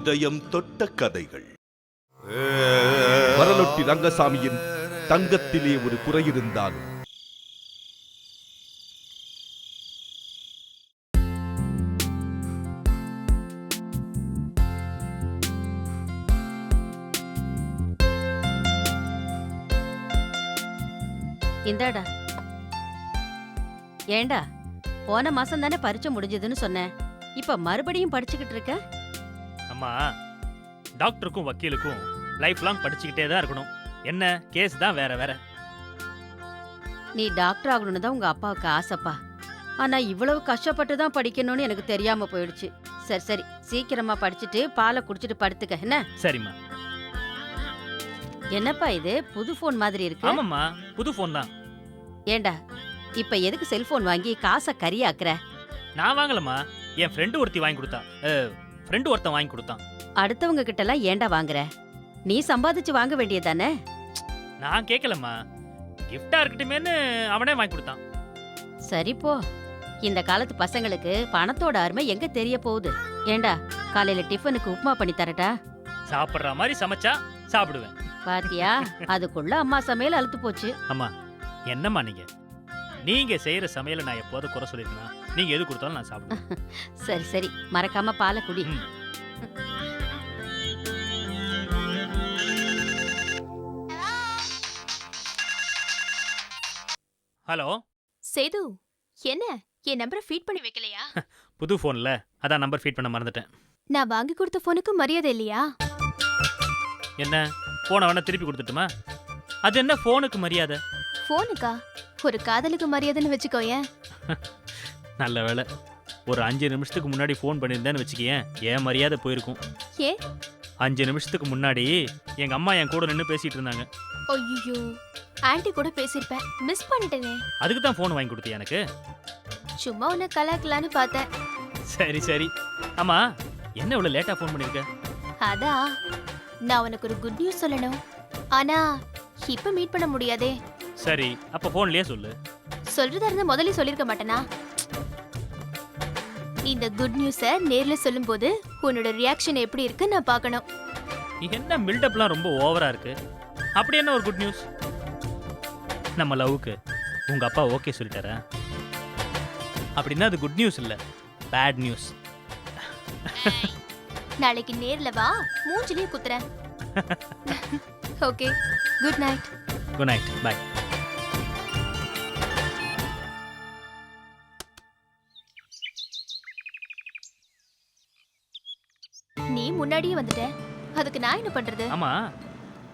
இதயம் தொட்ட கதைகள். வரலொட்டி ரங்கசாமியின் தங்கத்திலே ஒரு குறையிருந்தாலும் இந்தாடா. ஏண்டா, போன மாசம் தானே பரீட்சை முடிஞ்சதுன்னு சொன்னேன். இப்ப மறுபடியும் படிச்சுக்கிட்டு இருக்க? அம்மா, டாக்டருக்கும் வக்கீலுக்கும் லைஃப் லாங் படிச்சுக்கிட்டே தான் இருக்கணும். என்ன கேஸ் தான் வேற வேற. நீ டாக்டர் ஆகணும்னு தான் உங்க அப்பாவுக்கு ஆசைப்பா. ஆனா இவ்வளவு கஷ்டப்பட்டு தான் படிக்கணும்னு எனக்கு தெரியாம போயிடுச்சு. சரி சரி, சீக்கிரமா படிச்சுட்டு பாலை குடிச்சிட்டு படுத்துக்க. என்ன? சரிம்மா. என்னப்பா இது புது போன் மாதிரி இருக்கு? ஆமாம்மா, புது போன் தான். ஏண்டா, இப்ப எதுக்கு செல்போன் வாங்கி காசை கரியாக்குற? நான் வாங்கலம்மா, என் ஃப்ரெண்டு ஒருத்தி வாங்கி கொடுத்தா. ஃப்ரெண்டு ஒருத்தன் வாங்கி கொடுத்தான். அடுத்தவங்க கிட்ட எல்லாம் ஏண்டா வாங்குற? நீ சம்பாதிச்சு வாங்க வேண்டியதானே? நான் கேட்கலம்மா, கிஃப்டா இருக்கட்டுமேன்னு அவனே வாங்கி கொடுத்தான். சரி போ. இந்த காலத்து பசங்களுக்கு பணத்தோட அருமை எங்க தெரிய போகுது? ஏண்டா, காலையில டிஃபனுக்கு உப்புமா பண்ணி தரட்டா? சாப்பிடுற மாதிரி சமைச்சா சாப்பிடுவேன். பாத்தியா, அதுக்குள்ள அம்மா சமையல் அழுத்து போச்சு. அம்மா, என்னம்மா நீங்க செய்யற சமையலை நான் எப்போது குறை சொல்லிருக்கேனா? நீங்க எது கொடுத்தாலும் நான் சாப்பிடுவேன். சரி சரி, மறக்காம பாலை குடி. ஹலோ சேது, என்ன என் நம்பரை ஃபீட் பண்ணி வைக்கலையா? புது போன்ல அதான் நம்பர் ஃபீட் பண்ண மறந்துட்டேன். நான் வாங்கி கொடுத்த போனுக்கு மரியாதை இல்லையா? என்ன, போன வேணா திருப்பி கொடுத்துட்டுமா? அது என்ன போனுக்கு மரியாதை? போனுக்கா? ஒரு காதலுக்கு மரியாதைன்னு வச்சுக்கோயேன். நல்ல வேலை, ஒரு 5 நிமிஷத்துக்கு முன்னாடி ஃபோன் பண்ணியிருந்தேன்னு வச்சுக்கேன், ஏன் மரியாதை போயிருக்கும். ஏ? 5 நிமிஷத்துக்கு முன்னாடி எங்க அம்மா என் கூட நின்று பேசிட்டு இருந்தாங்க. ஐயோ, ஆன்ட்டி கூட பேசியிருப்பேன், மிஸ் பண்ணிட்டேனே. அதுக்கு தான் ஃபோன் வாங்கி கொடுத்தியா எனக்கு? சும்மா உன்னை கலாக்கலான்னு பார்த்தேன். சரி சரி. ஆமா, என்ன இவ்வளவு லேட்டா ஃபோன் பண்ணிருக்க? அதான், நான் உனக்கு ஒரு குட் நியூஸ் சொல்லணும். ஆனா இப்ப மீட் பண்ண முடியாதே. சரி, அப்ப போன்லயே சொல்லு. சொல்றதா இருந்தா முதல்ல சொல்லிருக்க மாட்டேனா? இந்த குட் நியூஸை நேர்ல சொல்லும்போது உன்னோட ரியாக்ஷன் எப்படி இருக்கு நான் பார்க்கணும். என்ன பில்டப்லாம் ரொம்ப ஓவரா இருக்கு. அப்படி என்ன ஒரு குட் நியூஸ்? நம்ம லவ்வுக்கு உங்க அப்பா ஓகே சொல்லிட்டாரா? அப்படின்னா அது குட் நியூஸ் இல்ல, பேட் நியூஸ். நாளைக்கு நேர்ல வா, மூஞ்சிலேயே குத்துறேன். Okay, good night. Good night, bye. நீ முன்னாடியே வந்துட்ட, அதுக்கு நான் என்ன பண்றது? ஆமா,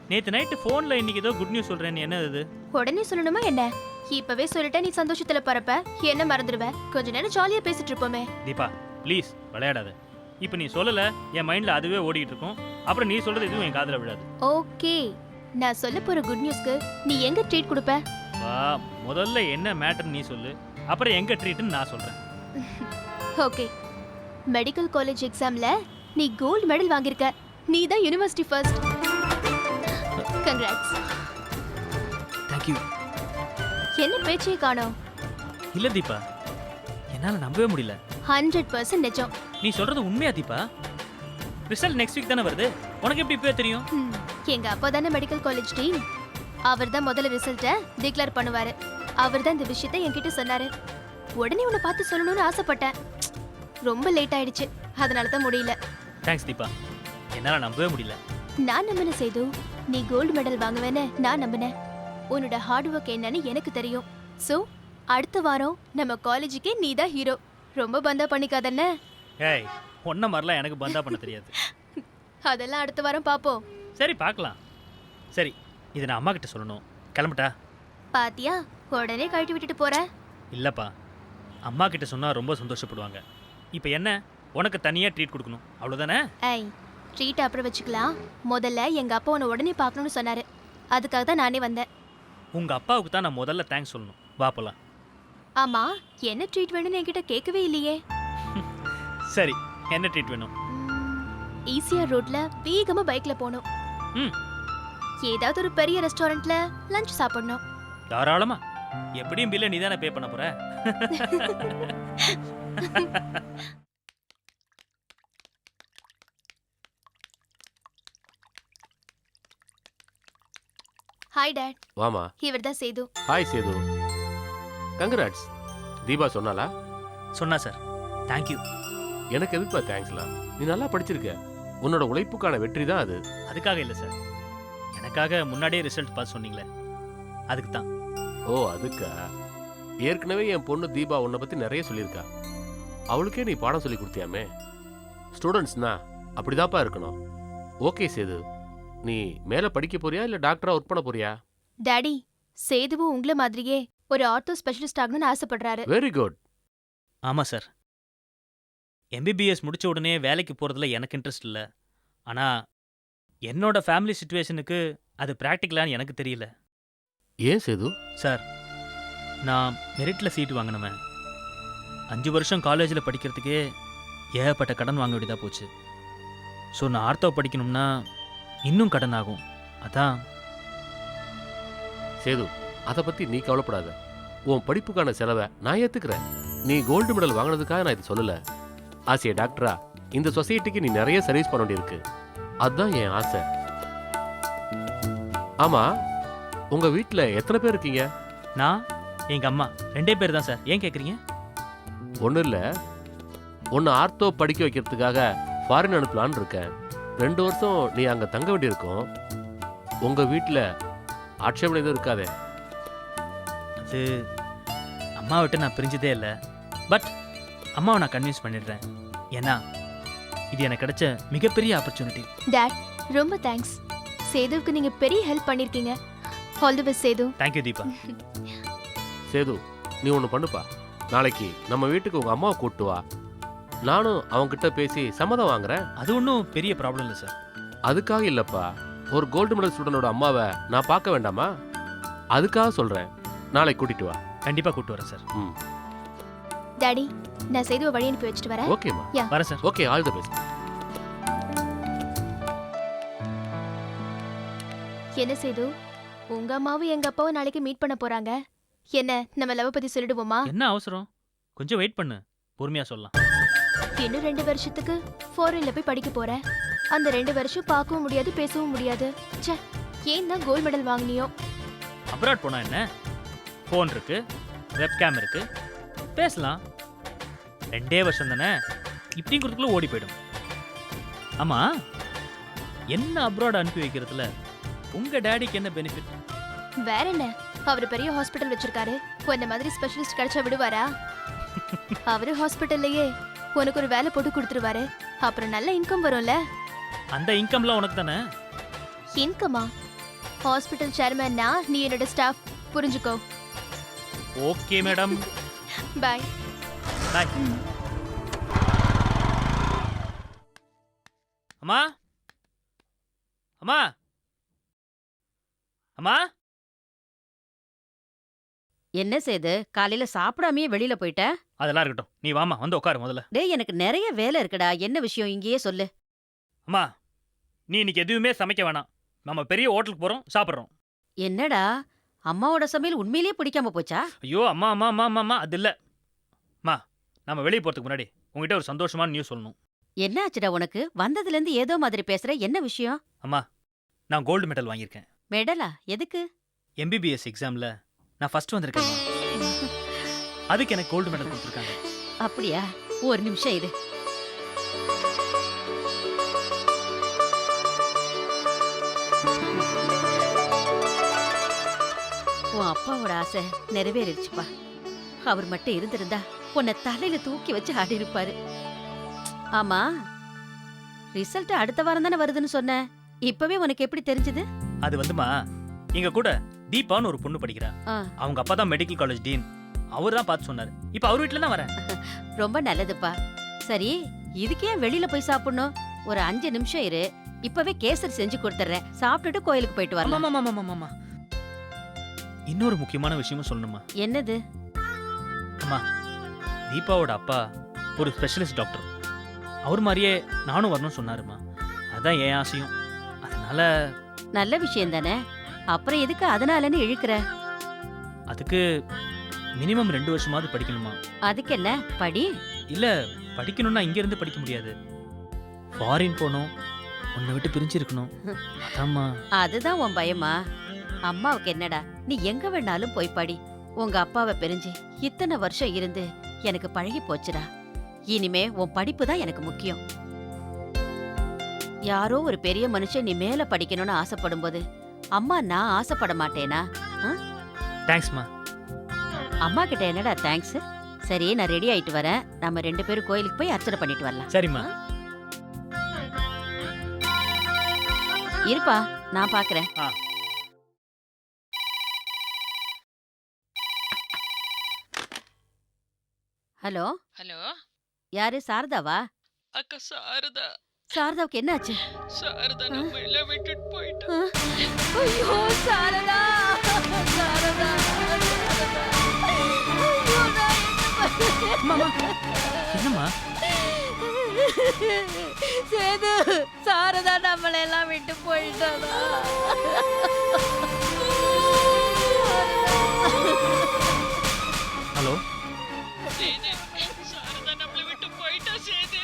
நேத்து நைட்டு போன்ல இன்னைக்கு ஏதோ குட் நியூஸ் சொல்றேன்னு என்ன அது? உடனே சொல்லணுமா என்ன? இப்பவே சொல்லிட்ட நீ சந்தோஷத்துல பறப்ப, என்ன மறந்துடுவ. கொஞ்ச நேரம் ஜாலியா பேசிட்டு இருப்போமே. தீபா ப்ளீஸ் விளையாடாத. இப்போ நீ சொல்லல, என் மைண்ட்ல அதுவே ஓடிட்டு இருக்கும். அப்புறம் நீ சொல்றது எதுவும் என் காதுல விழாது. ஓகே, நான் சொல்ல போற குட் நியூஸ்க்கு நீ எங்க ட்ரீட் கொடுப்ப? வா, முதல்ல என்ன மேட்டர் நீ சொல்லு, அப்புறம் எங்க ட்ரீட்னு நான் சொல்றேன். ஓகே, மெடிக்கல் காலேஜ் எக்ஸாம்ல நீ கோல்ட் மெடல் வாங்கியிருக்க. நீ தான் university first. Congrats. Thank you. என்ன பேச்சே காணோம்? இல்ல தீபா, என்னால நம்பவே முடியல. 100% நிஜம். நீ சொல்றது உண்மையா தீபா? ரிசல்ட் நெக்ஸ்ட் வீக் தானே வருது, உனக்கு எப்படி இப்பவே தெரியும்? எங்க அப்பா தானே மெடிக்கல் காலேஜ் டீன். அவர் தான் முதல்ல ரிசல்ட்டை டிக்ளேர் பண்ணுவாரு. அவர் தான் இந்த விஷயத்தை என்கிட்ட சொன்னாரு. உடனே உன்னை பார்த்து சொல்லணும்னு ஆசைப்பட்டேன். ரொம்ப லேட் ஆயிடுச்சு, அதனால தான் முடியல. தேங்க்ஸ் தீபா, என்னால நம்பவே முடியல. நான் நம்பின சேது, நீ கோல்டு மெடல் வாங்குவேன்னு நான் நம்பினேன். உன்னோட ஹார்ட் ஒர்க் என்னன்னு எனக்கு தெரியும். சோ அடுத்த வாரம் நம்ம காலேஜுக்கே நீ தான் ஹீரோ. ரொம்ப பந்தா பண்ணிக்காதன்னு. ஏய், ஒன்ன மாதிரிலாம் எனக்கு பந்தா பண்ண தெரியாது. அதெல்லாம் அடுத்த வாரம் பாப்போம். சரி, பார்க்கலாம். சரி, இதை நான் அம்மா கிட்ட சொல்லணும். கிளம்பட்டா? பாத்தியா, உடனே கழட்டி விட்டுட்டு போற. இல்லப்பா, அம்மா கிட்ட சொன்னா ரொம்ப சந்தோஷப்படுவாங்க. இப்போ என்ன, உனக்கு தனியா ட்ரீட் கொடுக்கணும், அவ்வளவுதானே? ஐய், ட்ரீட் அப்புறம் வச்சுக்கலாம். முதல்ல எங்க அப்பா உன்னை உடனே பார்க்கணும்னு சொன்னாரு. அதுக்காக தான் நானே வந்தேன். உங்க அப்பாவுக்கு தான் நான் முதல்ல தேங்க்ஸ் சொல்லணும். வா போலாம். ஆமா, என்ன ட்ரீட் வேணும்னு என்கிட்ட கேட்கவே இல்லையே. சரி, என்ன ட்ரீட் வேணும்? ஈஸியா ரோட்ல வேகமா பைக்ல போகணும். ஏதாவது ஒரு பெரிய ரெஸ்டாரண்ட்ல லஞ்ச் சாப்பிடணும். தாராளமா. எப்படியும் பில்ல நீதானே பே பண்ண போற. ஹாய் டாட், வாமா. இவர் தான் சேது. ஹாய் சேது. கங்க்ராட்ஸ். தீபா சொன்னாலா? சொன்னா சார். தேங்க்யூ. எனக்கு எதுக்குப்பா தேங்க்ஸ்லாம்? நீ நல்லா படிச்சிருக்க. உன்னோட உழைப்புக்கான வெற்றி தான் அது. அதுக்காக இல்லை சார், எனக்காக முன்னாடியே ரிசல்ட் பார்த்து சொன்னீங்களே அதுக்கு தான். ஓ அதுக்கா? ஏற்கனவே என் பொண்ணு தீபா உன்னை பற்றி நிறைய சொல்லியிருக்கா. அவளுக்கே நீ பாடம் சொல்லி கொடுத்தியாமே. ஸ்டூடெண்ட்ஸ்னா அப்படிதான்ப்பா இருக்கணும். ஓகே சேது, நீ மேலே படிக்க போறியா இல்லை டாக்டரா ஒர்க் பண்ண போறியா? டாடி, சேதுவும் உங்களை மாதிரியே ஒரு ஆர்த்தோ ஸ்பெஷலிஸ்ட் ஆகணும்னு ஆசைப்படுறாரு. Very good. ஆமாம் சார், எம்பிபிஎஸ் முடிச்ச உடனே வேலைக்கு போகிறதுல எனக்கு இன்ட்ரெஸ்ட் இல்லை. ஆனால் என்னோட ஃபேமிலி சுச்சுவேஷனுக்கு அது ப்ராக்டிக்கலான்னு எனக்கு தெரியல. ஏன் சேது? சார், நான் மெரிட்டில் சீட்டு வாங்கினவன். 5 வருஷம் காலேஜில் படிக்கிறதுக்கே ஏகப்பட்ட கடன் வாங்க வேண்டியதாக போச்சு. ஸோ நான் ஆர்த்தோ படிக்கணும்னா இன்னும் கடன் ஆகும். அதான். சேது, அதை பற்றி நீ கவலைப்படாத. உன் படிப்புக்கான செலவை நான் ஏற்றுக்கிறேன். நீ கோல்டு மெடல் வாங்கினதுக்காக நான் இதை சொல்லலை. ஆசைய டாக்டரா இந்த சொசைட்டிக்கு நீ நிறைய சர்வீஸ் பண்ண வேண்டியிருக்கு. அதுதான் என் ஆசை. ஆமா, உங்க வீட்டில் எத்தனை பேர் இருக்கீங்க? நான் எங்கள் அம்மா 2 பேர் தான் சார். ஏன் கேட்குறீங்க? ஒன்றும் இல்லை, உன்னை ஆர்த்தோ படிக்க வைக்கிறதுக்காக ஃபாரின் அனுப்பலான்னு இருக்கேன். 2 வருஷம் நீ அங்கே தங்க வேண்டியிருக்கும். உங்கள் வீட்டில் ஆட்சேபனை எதுவும் இருக்காதே? அது அம்மா விட்டு நான் பிரிஞ்சதே இல்லை. பட் அம்மாவை நான் கன்வின்ஸ் பண்ணிடுறேன். ஏன்னா இது எனக்கு கிடைச்ச மிகப்பெரிய ஆப்பர்ச்சுனிட்டி. டாட், ரொம்ப தேங்க்ஸ். சேதுவுக்கு நீங்க பெரிய ஹெல்ப் பண்ணிருக்கீங்க. All the best Sethu. Thank you Deepa. Sethu, நீ ஒன்று பண்ணுப்பா. நாளைக்கு நம்ம வீட்டுக்கு உங்கள் அம்மாவை கூப்பிட்டு வா. நானும் அவங்ககிட்ட பேசி சம்மதம் வாங்குறேன். அது ஒன்றும் பெரிய ப்ராப்ளம் இல்லை சார். அதுக்காக இல்லைப்பா, ஒரு கோல்டு மெடல் ஸ்டூடெண்டோட அம்மாவை நான் பார்க்க வேண்டாமா? அதுக்காக சொல்கிறேன். நாளைக்கு கூட்டிட்டு வா. கண்டிப்பாக கூப்பிட்டு வரேன் சார். ம், டாடி, நான் சேதுவை வழி அனுப்பி வச்சுட்டு வரேன். ஓகேம்மா. வரேன் sir. Okay, all the best. என்ன சேது, உங்க அம்மாவும் எங்க அப்பாவும் நாளைக்கு மீட் பண்ண போறாங்க. என்ன, நம்ம லவ் பத்தி சொல்லிடுவோமா? என்ன அவசரம்? கொஞ்சம் வெயிட் பண்ணு, பொறுமையாக சொல்லலாம். இன்னும் 2 வருஷத்துக்கு ஃபாரின்ல போய் படிக்க போறேன். அந்த 2 வருஷம் பார்க்கவும் முடியாது, பேசவும் முடியாது. ச்சே, ஏன் தான் கோல்ட் மெடல் வாங்கினியோ? அப்ராட் போனால் என்ன? ஃபோன் இருக்கு, வெப்கேம் இருக்கு, பேசலாம். 2 வருஷம் தானே, இப்படிங்கிறதுக்குள்ள ஓடி போயிடும். ஆமாம், என்ன அப்ராட் அனுப்பி வைக்கிறதுல உங்கள் டேடிக்கு என்ன பெனிஃபிட்? வேற என்ன, அவர் பெரிய ஹாஸ்பிட்டல் வச்சிருக்காரு. உன்ன மாதிரி ஸ்பெஷலிஸ்ட் கிடைச்சா விடுவாரா? அவரு ஹாஸ்பிட்டல்லையே உனக்கு ஒரு வேலை போட்டு கொடுத்துருவாரு. அப்புறம் நல்ல இன்கம் வரும்ல. அந்த இன்கம்லாம் உனக்கு தானே. இன்கமா? ஹாஸ்பிட்டல் சேர்மேன்னா நீ என்னோட ஸ்டாஃப், புரிஞ்சுக்கோ. ஓகே மேடம், பாய். பாய். அம்மா, அம்மா, அம்மா. என்ன செய்து காலையில சாப்பிடாமயே வெளியில போயிட்ட? அதெல்லாம் இருக்கட்டும், நீ வாமா, வந்து உட்காரு முதல்ல. டேய், எனக்கு நிறைய வேலை இருக்குடா. என்ன விஷயம் இங்கேயே சொல்லு. அம்மா, நீ இன்னைக்கு எதுவுமே சமைக்க வேணாம். நம்ம பெரிய ஹோட்டலுக்கு போகிறோம், சாப்பிட்றோம். என்னடா, அம்மாவோட சமையல் உண்மையிலேயே பிடிக்காம போச்சா? ஐயோ அம்மா அம்மா அம்மா அம்மா அம்மா, அது இல்லை. அம்மா, நம்ம வெளியே போகிறதுக்கு முன்னாடி உங்ககிட்ட ஒரு சந்தோஷமான நியூஸ் சொல்லணும். என்ன ஆச்சுடா உனக்கு? வந்ததுலேருந்து ஏதோ மாதிரி பேசுற. என்ன விஷயம்? அம்மா, நான் கோல்டு மெடல் வாங்கியிருக்கேன். மெடலா? எதுக்கு? எம்பிபிஎஸ் எக்ஸாமில் நான் ஃபர்ஸ்ட் வந்திருக்கேன். அதுக்கு எனக்கு கோல்டு மெடல் கொடுத்துருக்காங்க. அப்படியா? ஒரு நிமிஷம் இரு. உன் அப்பாவோட ஆசை நிறைவேறிடுச்சுப்பா. அவர் மட்டும் இருந்திருந்தா உன்னை தலையில தூக்கி வச்சு ஆடி இருப்பாரு. ஆமா, ரிசல்ட் அடுத்த வாரம் தானே வருதுன்னு சொன்ன. இப்பவே உனக்கு எப்படி தெரிஞ்சது? அது வந்துமா, எங்க கூட தீபான்னு ஒரு பொண்ணு படிக்கிறா. ஆ. அவங்க அப்பா தான் மெடிக்கல் காலேஜ் டீன். அவர் தான் பார்த்து சொன்னாரு. இப்போ அவர் வீட்டில் தான் வரேன். ரொம்ப நல்லதுப்பா. சரி, இதுக்கு ஏன் வெளியில போய் சாப்பிடணும்? ஒரு 5 நிமிஷம் இரு, இப்பவே கேசரி செஞ்சு கொடுத்துறேன். சாப்பிட்டுட்டு கோயிலுக்கு போயிட்டு வரலாம். ஆமா, இன்னொரு முக்கியமான விஷயமும் சொல்லணுமா? என்னது? அம்மா, தீபாவோட அப்பா ஒரு ஸ்பெஷலிஸ்ட் டாக்டர். அவர் மாதிரியே நானும் வரணும்னு சொன்னாருமா. அதான் என் ஆசையும். அதனால நல்ல விஷயம் தானே. அப்புறம் எதுக்கு அதனாலன்னு இழுக்கிற? அதுக்கு மினிமம் 2 வருஷமாவது படிக்கணுமா. அதுக்கு என்ன, படி. இல்ல, படிக்கணும்னா இங்க இருந்து படிக்க முடியாது. ஃபாரின் போகணும், உன்னை விட்டு பிரிஞ்சு இருக்கணும். அதாம்மா. அதுதான் உன் பயமா? அம்மாவுக்கு என்னடா, நீ எங்க வேணாலும் போய் படி. உங்க அப்பாவை பிரிஞ்சு இத்தனை வருஷம் இருந்து எனக்கு பழகி போச்சுடா. இனிமே உன் படிப்பு தான் எனக்கு முக்கியம். யாரோ ஒரு பெரிய மனுஷன் நீ மேல படிக்கணும்னு ஆசைப்படும் போது அம்மா நான் ஆசைப்பட மாட்டேனா? தேங்க்ஸ்மா. அம்மா கிட்ட என்னடா தேங்க்ஸ்? சரி, நான் ரெடி ஆயிட்டு வரேன். நம்ம 2 பேரும் கோயிலுக்கு போய் அர்ச்சனை பண்ணிட்டு வரலாம். சரிம்மா. இருப்பா, நான் பாக்குறேன். ஹலோ ஹலோ யாரு? சாரதாவா? அக்கா சாரதா. சாரதாவுக்கு என்னாச்சு? சாரதா நம்ம எல்லாம் விட்டுட்டு போயிட்டா. ஐயோ சாரதா, சாரதா, என்னம்மா? சேது, சாரதா நம்மள எல்லாம் விட்டு போயிட்டாதா? ஹலோ. சேது, சாரதா நம்மள விட்டு போயிட்டா சேது.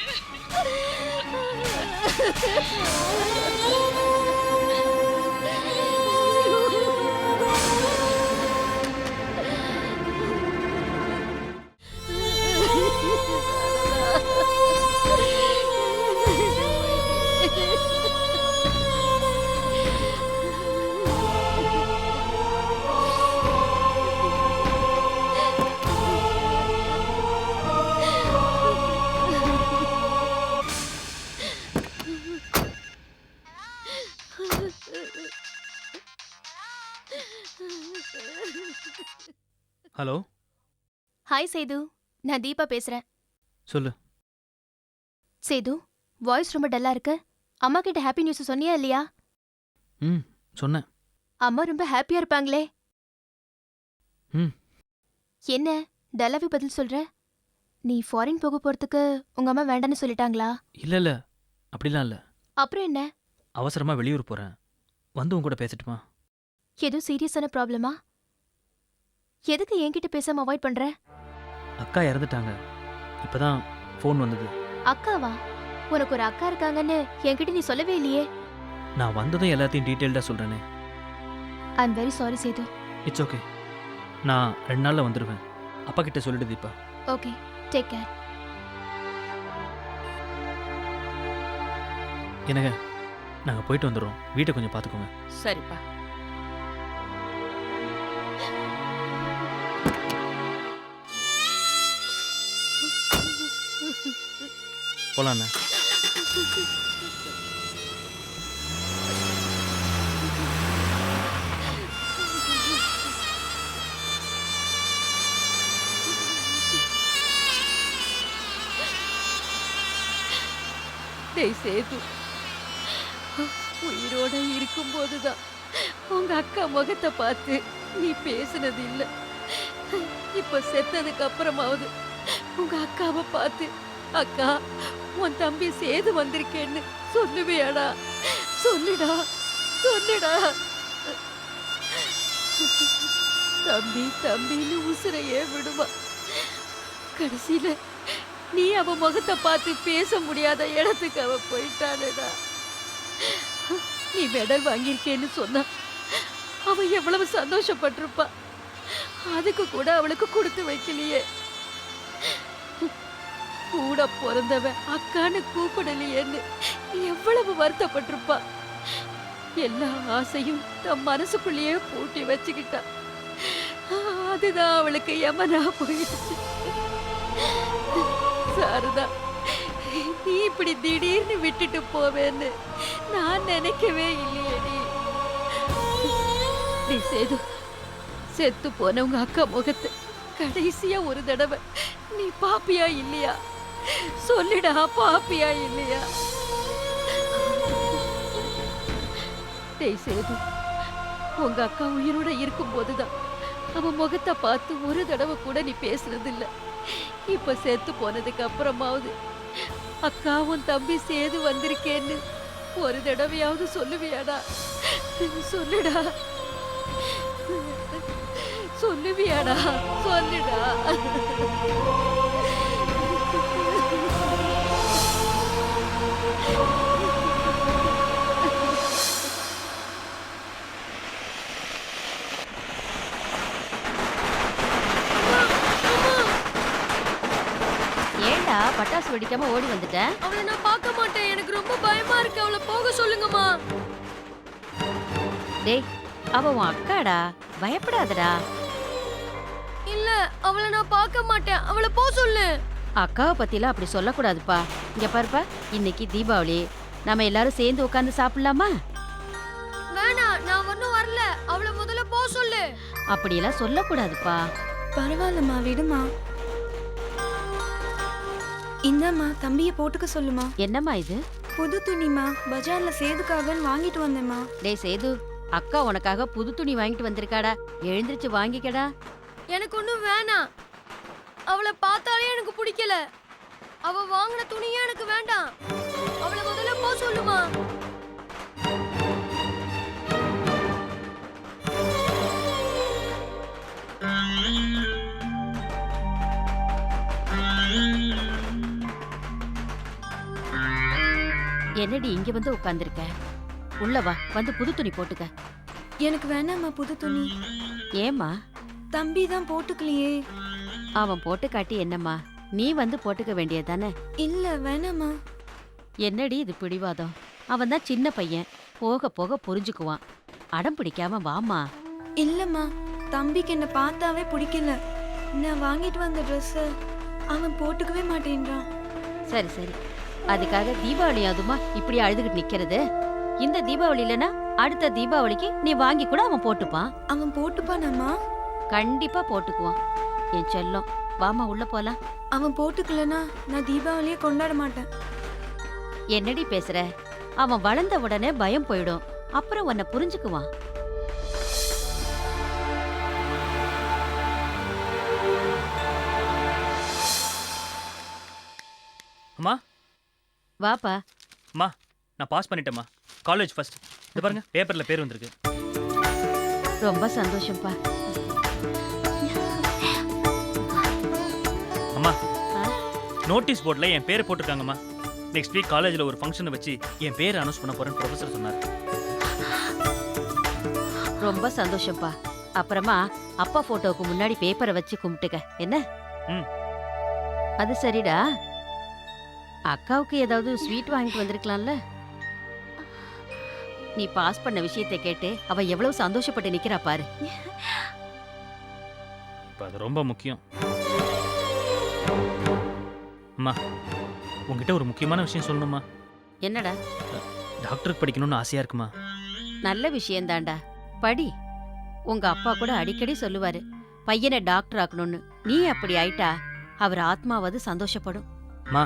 ஹலோ. ஹாய் சேது, நான் தீபா பேசுறேன். சொல்லு. சேது, வாய்ஸ் ரொம்ப டல்லா இருக்கு. அம்மா கிட்ட ஹாப்பி நியூஸ் சொன்னியா இல்லையா? ம், சொன்னேன். அம்மா ரொம்ப ஹாப்பியா இருப்பாங்களே. ம். என்ன டல்லாவே பதில் சொல்ற? நீ ஃபாரின் போக போறதுக்கு உங்க அம்மா வேண்டான்னு சொல்லிட்டாங்களா? இல்ல, அப்படிலாம் இல்ல. அப்புறம் என்ன? அவசரமா வெளியூர் போறேன். வந்து உன் கூட பேசட்டுமா? ஏதோ சீரியஸான ப்ராப்ளமா? எதுக்கு என்கிட்ட பேசாம அவாய்ட் பண்ற? அக்கா இறந்துட்டாங்க. இப்பதான் ஃபோன் வந்தது. அக்காவா? உனக்கு ஒரு அக்கா இருக்காங்கன்னு என்கிட்ட நீ சொல்லவே இல்லையே. நான் வந்ததும் எல்லாத்தையும் டீட்டெயில்டா சொல்றேனே. I am very sorry Sethu. It's okay. நான் 2 நாள்ல வந்துடுவேன். அப்பா கிட்ட சொல்லிடு தீபா. Okay, take care. என்னங்க, நாங்க போயிட்டு வந்துடுறோம். வீட்டை கொஞ்சம் பார்த்துக்கோங்க. சரிப்பா. போலாண்ணே. டேய் சேது, உயிரோட இருக்கும்போதுதான் உங்க அக்கா முகத்தை பார்த்து நீ பேசுனது இல்ல. இப்ப செத்ததுக்கு அப்புறமாவது உங்க அக்காவை பார்த்து, அக்கா உன் தம்பி சேது வந்திருக்கேன்னு சொல்லுவியாடா? சொல்லுடா, சொல்லுடா. தம்பி தம்பின்னு உசுரையே விடுவா. கடைசியில நீ அவ முகத்தை பார்த்து பேச முடியாத இடத்துக்கு அவ போயிட்டாளடா. நீ மெடல் வாங்கியிருக்கேன்னு சொன்னா அவ எவ்வளவு சந்தோஷப்பட்டிருப்பா. அதுக்கு கூட அவளுக்கு கொடுத்து வைக்கலையே. கூட பிறந்தவன் அக்கான்னு கூப்பிடலையேன்னு எவ்வளவு வருத்தப்பட்டிருப்பா. எல்லா ஆசையும் தன் மனசுக்குள்ளேயே பூட்டி வச்சுக்கிட்டா. அதுதான் அவளுக்கு யமனா போயிடுச்சு. சாரதா, நீ இப்படி திடீர்னு விட்டுட்டு போவேன்னு நான் நினைக்கவே இல்லையேடி. நீ சேது, செத்து போன உங்க அக்கா முகத்தை கடைசியா ஒரு தடவை நீ பாப்பியா இல்லையா? சொல்லிடா, பாப்பியா இல்லையா? டேய் சேது, உங்க அக்கா உயிரோட இருக்கும் போதுதான் அவ முகத்தை பார்த்து ஒரு தடவை கூட நீ பேசுறது இல்ல. இப்ப செத்து போனதுக்கு அப்புறமாவது அக்காவும் தம்பி சேது வந்திருக்கேன்னு ஒரு தடவையாவது சொல்லுவியாடா? சொல்லுடா, சொல்லுவியாடா? சொல்லுடா. பட்டாசு வெடிக்காம ஓடி வந்துட்டேன். அவளை நான் பார்க்க மாட்டேன். எனக்கு ரொம்ப பயமா இருக்கு. அவளை போக சொல்லுங்கம்மா. டேய், அவ உன் அக்காடா, பயப்படாதடா. இல்ல, அவளை நான் பார்க்க மாட்டேன். அவளை போக சொல்லு. அக்காவை பத்திலாம் அப்படி சொல்லக்கூடாதுப்பா. இங்க பாருப்பா, இன்னைக்கு தீபாவளி, நம்ம எல்லாரும் சேர்ந்து உட்காந்து சாப்பிடலாமா? வேணாம், நான் ஒன்னும் வரல. அவளை முதல்ல போக சொல்லு. அப்படியெல்லாம் சொல்லக்கூடாதுப்பா. பரவாயில்லம்மா, விடுமா. இந்தாம்மா, தம்பியை போட்டுக்க சொல்லுமா. என்னம்மா இது? புது துணிமா, பஜார்ல சேதுக்காகன்னு வாங்கிட்டு வந்தேம்மா. டேய் சேது, அக்கா உனக்காக புது துணி வாங்கிட்டு வந்திருக்காடா, எழுந்திருச்சு வாங்கிக்கடா. எனக்கு ஒன்னும் வேணாம். அவளை பார்த்தாலே எனக்கு பிடிக்கல. அவ வாங்கின துணியே எனக்கு வேண்டாம். அவளை முதல்ல போக சொல்லுமா. என்னடி இங்க வந்து உட்கார்ந்திருக்க? உள்ள வா, வந்து புது துணி போட்டுக்க. எனக்கு வேணாம்மா புது துணி. ஏம்மா? தம்பி தான் போட்டுக்கலையே. அவன் போட்டு காட்டி என்னம்மா, நீ வந்து போட்டுக்க வேண்டியதானே? இல்ல, வேணாம்மா. என்னடி இது பிடிவாதம்? அவன் தான் சின்ன பையன், போக போக புரிஞ்சுக்குவான். அடம் பிடிக்காம வாமா. இல்லம்மா, தம்பிக்கு என்ன பார்த்தாவே பிடிக்கல. நான் வாங்கிட்டு வந்த ட்ரெஸ்ஸ அவன் போட்டுக்கவே மாட்டேன்றான். சரி சரி, அதுக்காக தீபாவளி அதுமா இப்படி அழுதுகிட்டு நிக்கிறது? இந்த தீபாவளி இல்லனா அடுத்த தீபாவளிக்கு நீ வாங்கி கூட அவன் போட்டுப்பான். அவன் போட்டுப்பானாம்மா? கண்டிப்பா போட்டுக்குவான் என் செல்லம். வாமா உள்ள போலாம். அவன் போட்டுக்கலனா நான் தீபாவளியே கொண்டாட மாட்டேன். என்னடி பேசுற? அவன் வளர்ந்த உடனே பயம் போயிடும், அப்புறம் உன்னை புரிஞ்சுக்குவான். அம்மா, வாப்பா. அம்மா, நான் பாஸ் பண்ணிட்டேம்மா. College first. இது பாருங்க, பேப்பர்ல பேர் வந்திருக்கு. ரொம்ப சந்தோஷம்ப்பா. அம்மா, ஆ? நோட்டீஸ் போர்டில் என் பேரை போட்டிருக்காங்கம்மா. நெக்ஸ்ட் வீக் காலேஜில் ஒரு ஃபங்க்ஷனை வச்சு என் பேரை அனௌன்ஸ் பண்ண போறேன்னு ப்ரொஃபசர் சொன்னார். ரொம்ப சந்தோஷம்ப்பா. அப்புறமா அப்பா போட்டோவுக்கு முன்னாடி பேப்பரை வச்சு கும்பிட்டுக்க என்ன? ம். அது சரிடா, அக்காவுக்கு ஏதாவது ஸ்வீட் வாங்கிட்டு வந்திருக்கலாம்ல? நீ பாஸ் பண்ண விஷயத்தை கேட்டு அவ எவ்வளவு சந்தோஷப்பட்டு நிக்கிறா பாரு. இப்போ அது ரொம்ப முக்கியம். அம்மா, உங்ககிட்ட ஒரு முக்கியமான விஷயம் சொல்லணுமா? என்னடா? டாக்டருக்கு படிக்கணும்னு ஆசையா இருக்குமா? நல்ல விஷயம்தான்டா, படி. உங்க அப்பா கூட அடிக்கடி சொல்லுவாரு, பையனை டாக்டர் ஆக்கணும்னு. நீ அப்படி ஆயிட்டா அவர் ஆத்மாவது சந்தோஷப்படும். அம்மா,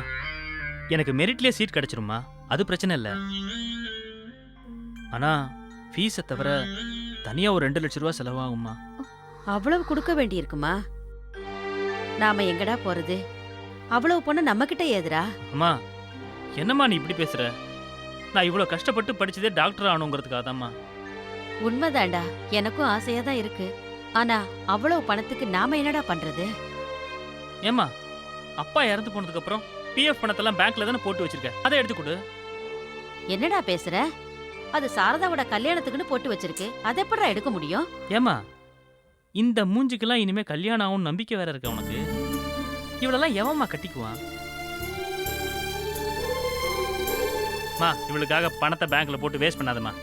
எனக்கு மெரிட்லேயே சீட் கிடைச்சிருமா, அது பிரச்சனை இல்லை. ஆனா ஃபீஸை தவிர தனியா ஒரு 2 லட்சம் ரூபா செலவாகும்மா. அவ்வளவு கொடுக்க வேண்டி இருக்குமா? நாம எங்கடா போறது? அவ்வளவு பொண்ணு நம்ம கிட்ட ஏதுடா? அம்மா, என்னம்மா நீ இப்படி பேசுற? நான் இவ்வளவு கஷ்டப்பட்டு படிச்சதே டாக்டர் ஆகணுங்கிறதுக்காக தான்மா. உண்மைதான்டா, எனக்கும் ஆசையா தான் இருக்கு. ஆனா அவ்வளவு பணத்துக்கு நாம என்னடா பண்றது? ஏம்மா, அப்பா இறந்து போனதுக்கு அப்புறம் பிஎஃப் பணத்தெல்லாம் பேங்க்ல தானே போட்டு வச்சிருக்க, அதை எடுத்து கொடு. என்னடா பேசுற? அது சாரதாவோட கல்யாணத்துக்குன்னு போட்டு வச்சிருக்கு, அதை எப்படிடா எடுக்க முடியும்? ஏம்மா, இந்த மூஞ்சிக்கெல்லாம் இனிமே கல்யாணம் ஆகும் நம்பிக்கை வேற இருக்க உனக்கு? இவளெல்லாம் எவம்மா கட்டிக்குவான்? மா, இவளுக்காக பணத்தை பேங்க்ல போட்டு வேஸ்ட் பண்ணாதம்மா.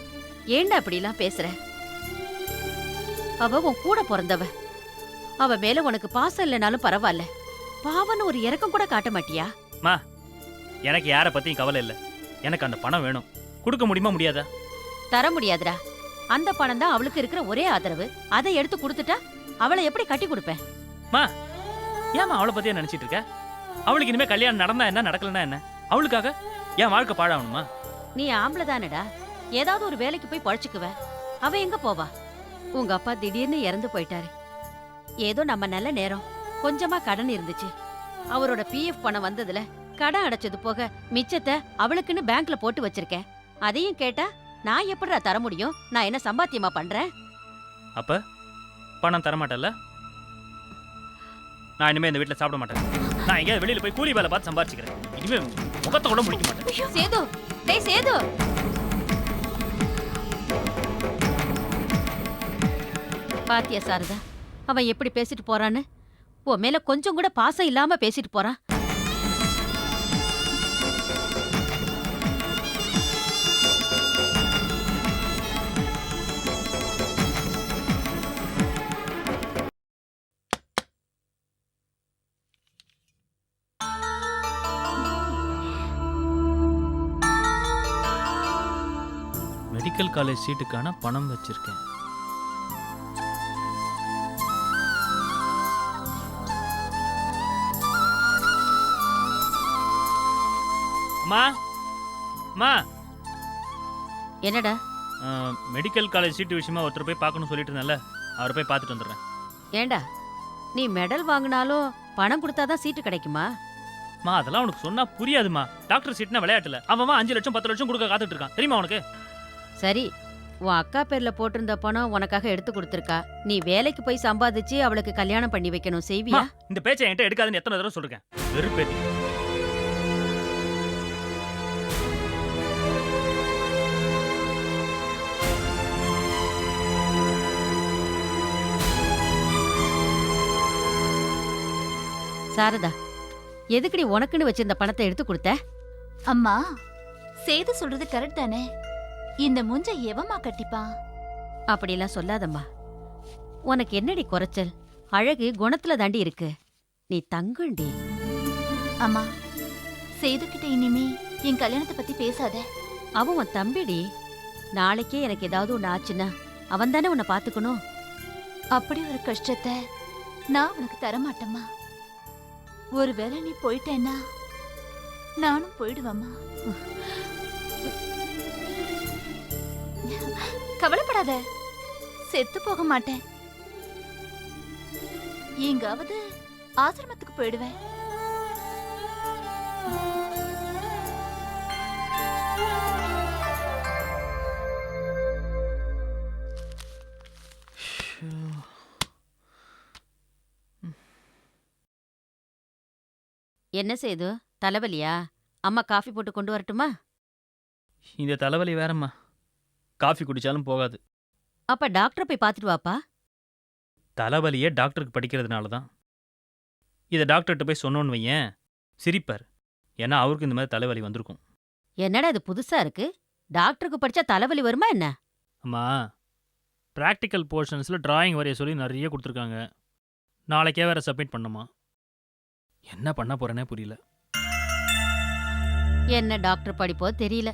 ஏன்டா அப்படிலாம் பேசுற? அவ உன் கூட பிறந்தவ. அவ மேல உனக்கு பாசம் இல்லைனாலும் பரவாயில்ல, பாவன்னு ஒரு இரக்கம் கூட காட்ட மாட்டியா? மா, எனக்கு யாரை பத்தியும் கவலை இல்லை. எனக்கு அந்த பணம் வேணும். கொடுக்க முடியுமா முடியாதா? தர முடியாதுடா. அந்த பணம் தான் அவளுக்கு இருக்கிற ஒரே ஆதரவு. அதை எடுத்து கொடுத்துட்டா அவளை எப்படி கட்டி கொடுப்பேன்? மா, ஏமா அவளை பத்தியே நினைச்சிட்டு இருக்க? அவளுக்கு இனிமே கல்யாணம் நடந்தா என்ன, நடக்கலன்னா என்ன? அவளுக்காக என் வாழ்க்கை பாழாகணுமா? நீ ஆம்பளை தானடா, ஏதாவது ஒரு வேலைக்கு போய் பழச்சுக்குவ. அவ எங்க போவா? உங்க அப்பா திடீர்னு இறந்து போயிட்டாரு. ஏதோ நம்ம நல்ல நேரம், கொஞ்சமா கடன் இருந்துச்சு. அவரோட பிஎஃப் பணம் வந்ததுல கடன் அடைச்சது போக மிச்சத்தை அவளுக்குன்னு பேங்க்ல போட்டு வச்சிருக்கேன். அதையும் கேட்டா நான் எப்படிடா தர முடியும்? நான் என்ன சம்பாத்தியமா பண்றேன்? அப்ப பணம் தரமாட்டல்ல? நான் இனிமே இந்த வீட்டில் சாப்பிட மாட்டேன். நான் எங்கேயாவது வெளியில போய் கூலி வேலை பார்த்து சம்பாரிச்சுக்கிறேன். இனிமே முகத்தை கூட முடிக்க மாட்டேன். சேது, டேய் சேது. பாத்தியா சாரதா, அவன் எப்படி பேசிட்டு போறான்னு? உன் மேல கொஞ்சம் கூட பாசம் இல்லாம பேசிட்டு போறான். மெடிக்கல் காலேஜ் சீட்டுக்கான பணம் வச்சிருக்கேன். அம்மா அம்மா, என்னடா? மெடிக்கல் காலேஜ் சீட்டு விஷயமா ஒருத்தர் போய் பார்க்கணும்னு சொல்லிட்டு இருந்தேன்ல, அவரை போய் பார்த்துட்டு வந்துடுறேன். ஏண்டா, நீ மெடல் வாங்கினாலும் பணம் கொடுத்தாதான் சீட்டு கிடைக்குமா? மா அதெல்லாம் உனக்கு சொன்னா புரியாதுமா. டாக்டர் சீட்னா விளையாட்டுல அவன் 5 லட்சம் 10 லட்சம் கொடுக்க காத்துட்டு இருக்கான், தெரியுமா உனக்கு? சரி, உன் அக்கா பேர்ல போட்டிருந்த பணம் உனக்காக எடுத்து கொடுத்துருக்கா. நீ வேலைக்கு போய் சம்பாதிச்சு அவளுக்கு கல்யாணம் பண்ணி வைக்கணும், செய்வியா? இந்த பேச்சை என்கிட்ட எடுக்காதுன்னு எத்தனை தடவை சொல்லிருக்கேன். வெறுப்பேத்தி. சாரதா, எதுக்குடி உனக்குன்னு வச்சிருந்த பணத்தை எடுத்து கொடுத்த? அம்மா, சேது சொல்றது கரெக்ட் தானே? இந்த மூஞ்ச எவமா கட்டிப்பான்? அப்படிலாம் சொல்லாதம்மா. உனக்கு என்னடி குறைச்சல்? அழகு குணத்துல தாண்டி இருக்கு. நீ தங்கண்டி. அம்மா, சேது கிட்ட இனிமே என் கல்யாணத்தை பத்தி பேசாத. அவன் உன் தம்பிடி. நாளைக்கே எனக்கு ஏதாவது ஒண்ணு ஆச்சுன்னா அவன் தானே உன்னை பாத்துக்கணும். அப்படி ஒரு கஷ்டத்தை நான் உனக்கு தரமாட்டேம்மா. ஒருவேளை நீ போயிட்டேன்னா நானும் போயிடுவேம்மா. கவலைப்படாத, செத்து போக மாட்டேன். எங்காவது ஆசிரமத்துக்கு போயிடுவேன். என்ன செய்து? தலைவலியா? அம்மா காஃபி போட்டு கொண்டு வரட்டுமா? இந்த தலைவலி வேறம்மா, காஃபி குடிச்சாலும் போகாது. அப்ப டாக்டரை போய் பார்த்துட்டு வாப்பா. தலைவலியே டாக்டருக்கு படிக்கிறதுனால தான். இதை டாக்டர்கிட்ட போய் சொன்னோன்னு வையேன், சிரிப்பார். ஏன்னா அவருக்கு இந்த மாதிரி தலைவலி வந்திருக்கும். என்னடா இது புதுசா இருக்கு? டாக்டருக்கு படிச்சா தலைவலி வருமா என்ன? அம்மா, ப்ராக்டிக்கல் போர்ஷன்ஸில் டிராயிங் வரைய சொல்லி நிறைய கொடுத்துருக்காங்க. நாளைக்கே வேற சப்மிட் பண்ணுமா. என்ன பண்ண போறேனே புரியல. என்ன டாக்டர் படிப்போ தெரியல.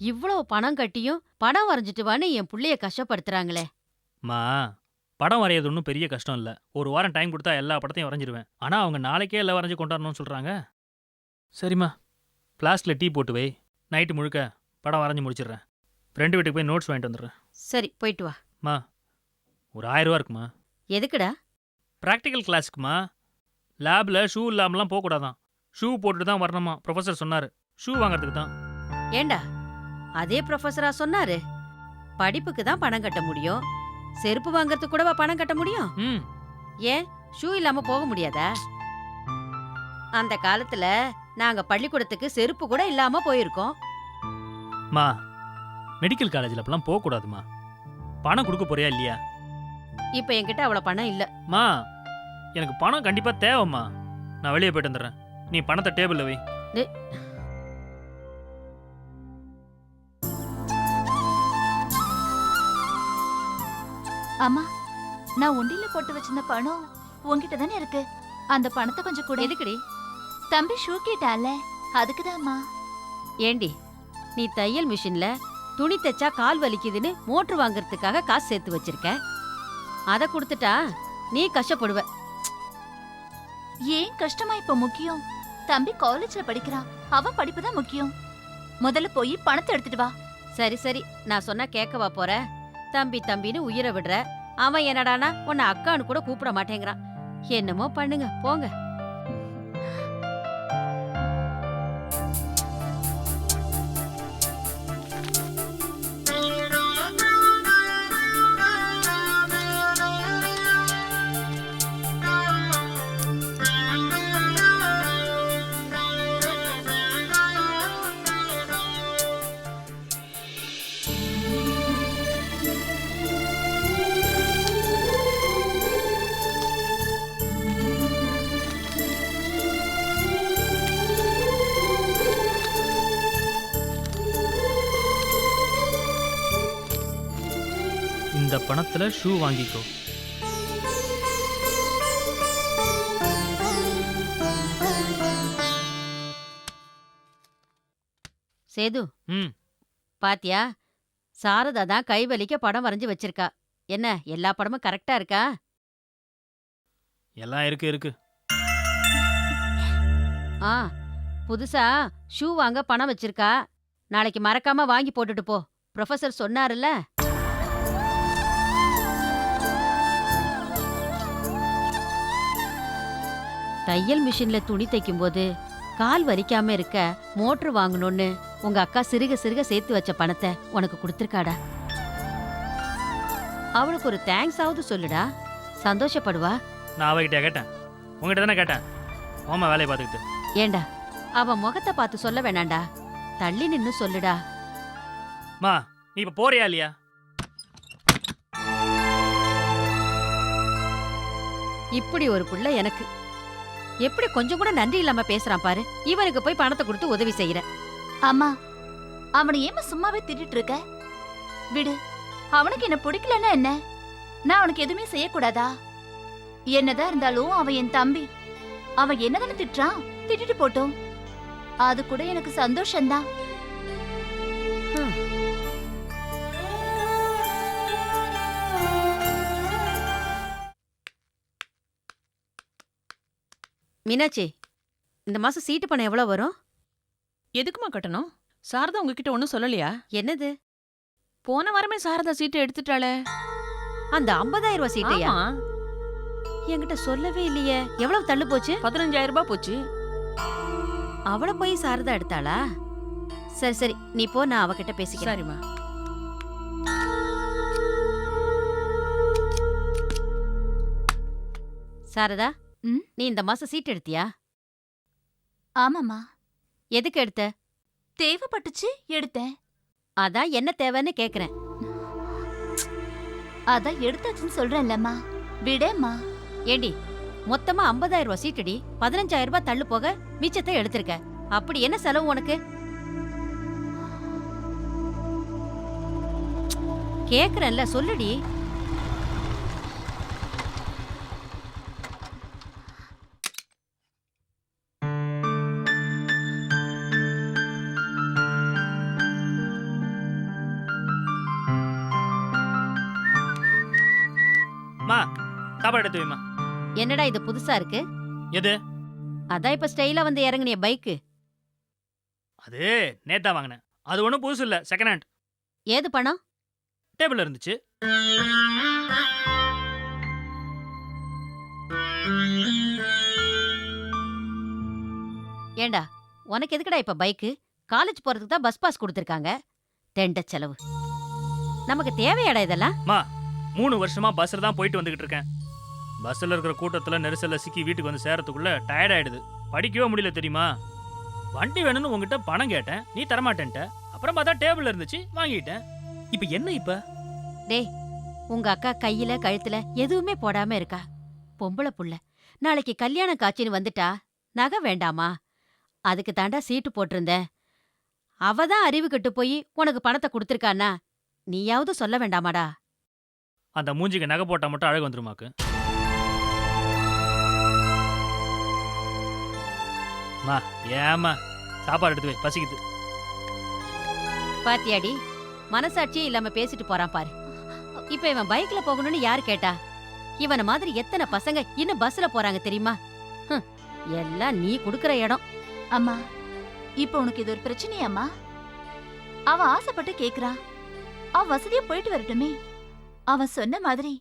இவ்வளவு பணம் கட்டியும் படம் வரைஞ்சிட்டு வான்னு என் புள்ளைய கஷ்டப்படுத்துறாங்களே. மா, படம் வரையது ஒன்றும் பெரிய கஷ்டம் இல்லை. ஒரு வாரம் டைம் கொடுத்தா எல்லா படத்தையும் வரைஞ்சிருவேன். ஆனால் அவங்க நாளைக்கே எல்லாம் வரைஞ்சி கொண்டாடணும்னு சொல்கிறாங்க. சரிம்மா, ஃப்ளாஸ்கில் டீ போட்டு வை. நைட்டு முழுக்க படம் வரைஞ்சி முடிச்சிடுறேன். ஃப்ரெண்டு வீட்டுக்கு போய் நோட்ஸ் வாங்கிட்டு வந்துடுறேன். சரி, போயிட்டு வா. மா, ஒரு 1000 ரூபா இருக்குமா? எதுக்குடா? ப்ராக்டிக்கல் கிளாஸுக்குமா. லேபில் ஷூ இல்லாமலாம் போகக்கூடாதான். ஷூ போட்டுட்டு தான் வரணுமா, ப்ரொஃபஸர் சொன்னார். ஷூ வாங்குறதுக்கு தான். ஏண்டா, அதே ப்ரொஃபஸரா சொன்னாரு? படிப்புக்கு தான் பணம் கட்ட முடியும், செருப்பு வாங்கறதுக்கு கூடவா பணம் கட்ட முடியும்? ம், ஏன் ஷூ இல்லாம போக முடியாதா? அந்த காலத்துல நாங்க பள்ளிக்கூடத்துக்கு செருப்பு கூட இல்லாம போயிருக்கோம். மா, மெடிக்கல் காலேஜில் அப்பெல்லாம் போகக்கூடாதுமா. பணம் கொடுக்க போறியா இல்லையா? இப்ப என்கிட்ட அவ்வளவு பணம் இல்ல. மா, எனக்கு பணம் கண்டிப்பாக தேவைம்மா. நான் வெளியே போயிட்டு வந்துடுறேன். நீ பணத்தை டேபிளில் வை. அம்மா, நான் உண்டியில போட்டு வச்சிருந்த பணம் உன்கிட்ட தானே இருக்கு. அந்த பணத்தை கொஞ்சம் கூட. எதுக்குடி? தம்பி ஷூ கேட்டால, அதுக்குதாம்மா. ஏண்டி, நீ தையல் மிஷின்ல துணி தைச்சா கால் வலிக்குதுன்னு மோட்டர் வாங்குறதுக்காக காசு சேர்த்து வச்சிருக்க. அதை கொடுத்துட்டா நீ கஷ்டப்படுவ. ஏன் கஷ்டமா இப்ப முக்கியம்? தம்பி காலேஜ்ல படிக்கிறான், அவன் படிப்பு தான் முக்கியம். முதல்ல போய் பணத்தை எடுத்துட்டு வா. சரி சரி, நான் சொன்னா கேட்கவா போற? தம்பி தம்பின்னு உயிரை விடுற. அவன் என்னடானா உன்னை அக்கான்னு கூட கூப்பிட மாட்டேங்கிறான். என்னமோ பண்ணுங்க போங்க. இந்த பணத்துல ஷூ வாங்கிக்கோ. சேது, ம், பாத்தியா? சாரதா தான் கை வலிக்க படம் வரைஞ்சு வச்சிருக்கா. என்ன எல்லா படமும் கரெக்டா இருக்கா? எல்லாம் இருக்கு. ஆ, புதுசா ஷூ வாங்க பணம் வச்சிருக்கா. நாளைக்கு மறக்காம வாங்கி போட்டுட்டு போ. ப்ரொஃபசர் சொன்னாருல்ல. தையல் மிஷின்ல துணி தைக்கும் போது கால் வலிக்காம இருக்க மோட்டர் வாங்கணும்னு உங்க அக்கா சிறுக சிறுக சேர்த்து வச்ச பணத்தை உனக்கு கொடுத்துருக்காடா. அவளுக்கு ஒரு தேங்க்ஸ் ஆவது சொல்லுடா, சந்தோஷப்படுவா. நான் அவகிட்ட கேட்டேன், உங்ககிட்ட தானே கேட்டேன். ஓமா வேலையை பார்த்துக்கிட்டு. ஏண்டா அவ முகத்தை பார்த்து சொல்ல வேணாண்டா, தள்ளி நின்னு சொல்லுடா. மா நீ இப்ப போறியா இல்லையா? இப்படி ஒரு புள்ள எனக்கு. எப்படி கொஞ்சம் கூட நன்றி இல்லாம பேசுறான் பாரு. இவனுக்கு போய் பணத்தை கொடுத்து உதவி செய்யற. அம்மா, அவனை ஏமா சும்மாவே திட்டிட்டு இருக்க? விடு. அவனுக்கு என்ன பிடிக்கலன்னா என்ன? நான் அவனுக்கு எதுவுமே செய்யக்கூடாதா? என்னதான் இருந்தாலும் அவன் என் தம்பி. அவன் என்னதானே திட்டுறான், திட்டிட்டு போட்டோம். அது கூட எனக்கு சந்தோஷம்தான். மீனாட்சி, இந்த மாசம் சீட்டு பணம் எவ்வளவு வரும்? எதுக்குமா கட்டணும்? சாரதா உங்ககிட்ட ஒன்னும் சொல்லலையா? என்னது? போன வாரமே சாரதா சீட்டு எடுத்துட்டாளே. அந்த 50,000 ரூபாய் சீட்டையா? ஆமா, என்கிட்ட சொல்லவே இல்லையே. எவ்வளவு தள்ளு போச்சு? 15,000 ரூபாய் போச்சு. அவள போய் சாரதா எடுத்தாளா? சரி சரி, நீ போ, நான் அவகிட்ட பேசிக்கிறேன். சரிம்மா. சாரதா, ம்? நீ இந்த மாசம் சீட் எடுத்தியா? ஆமாம்மா, எதுக்கு எடுத்த? தேவைப்பட்டுச்சு எடுத்தேன். அதான் என்ன தேவைன்னு கேக்குறேன். அதான் எடுத்தாச்சுன்னு சொல்றேன்லம்மா, விடேம்மா. ஏண்டி, மொத்தமா 50,000 ரூபாய் சீட்டுடி. 15,000 ரூபாய் தள்ளு போக மிச்சத்தை எடுத்திருக்க. அப்படி என்ன செலவு உனக்கு? கேக்குறேன்ல, சொல்லுடி. மா சாப்பாடு எடுத்து வைமா. என்னடா இது புதுசா இருக்கு? எது? அதான் இப்ப ஸ்டைலா வந்து இறங்குனிய பைக்கு. அது நேத்தா வாங்கினேன். அது ஒன்றும் புதுசு இல்லை, செகண்ட் ஹேண்ட். ஏது பணம்? டேபிள் இருந்துச்சு. ஏண்டா, உனக்கு எதுக்குடா இப்ப பைக்கு? காலேஜ் போறதுக்கு தான் பஸ் பாஸ் கொடுத்துருக்காங்க. தெண்ட செலவு. நமக்கு தேவையாடா இதெல்லாம்? மா 3 வருஷமா பஸ்ல தான் போயிட்டு வந்துகிட்டு இருக்கேன். பஸ்ல இருக்கிற கூட்டத்துல நெரிசல்ல சிக்கி வீட்டுக்கு வந்து சேரத்துக்குள்ள டயர்ட் ஆயிடுது. படிக்கவே முடியல தெரியுமா? வண்டி வேணும்னு உங்ககிட்ட பணம் கேட்டேன், நீ தரமாட்டேன்ட்ட. அப்புறம் பார்த்தா டேபிள் இருந்துச்சு, வாங்கிட்டேன். இப்ப என்ன இப்ப? டேய், உங்க அக்கா கையில கழுத்துல எதுவுமே போடாம இருக்கா. பொம்பளை புள்ள. நாளைக்கு கல்யாணம் காட்சின்னு வந்துட்டா நகை வேண்டாமா? அதுக்கு தாண்டா சீட்டு போட்டிருந்தேன். அவ தான் அறிவு கெட்டு போய் உனக்கு பணத்தை கொடுத்துருக்கானா? நீயாவது சொல்ல வேண்டாமாடா? அந்த மூஞ்சிக்கு நகை போட்டா மட்டும் அழகு வந்துருமாக்கு. மா ஏமா சாப்பாடு எடுத்து வை, பசிக்குது. பாத்தியாடி, மனசாட்சியே இல்லாம பேசிட்டு போறான் பாரு. இப்ப இவன் பைக்ல போகணும்னு யாரு கேட்டா? இவன மாதிரி எத்தனை பசங்க இன்னும் பஸ்ல போறாங்க தெரியுமா? எல்லாம் நீ குடுக்கற இடம். அம்மா, இப்ப உனக்கு இது ஒரு பிரச்சனையாம்மா? அவன் ஆசைப்பட்டு கேக்குறான். அவன் வசதியா போயிட்டு வரட்டுமே. அவன் சொன்ன மாதிரி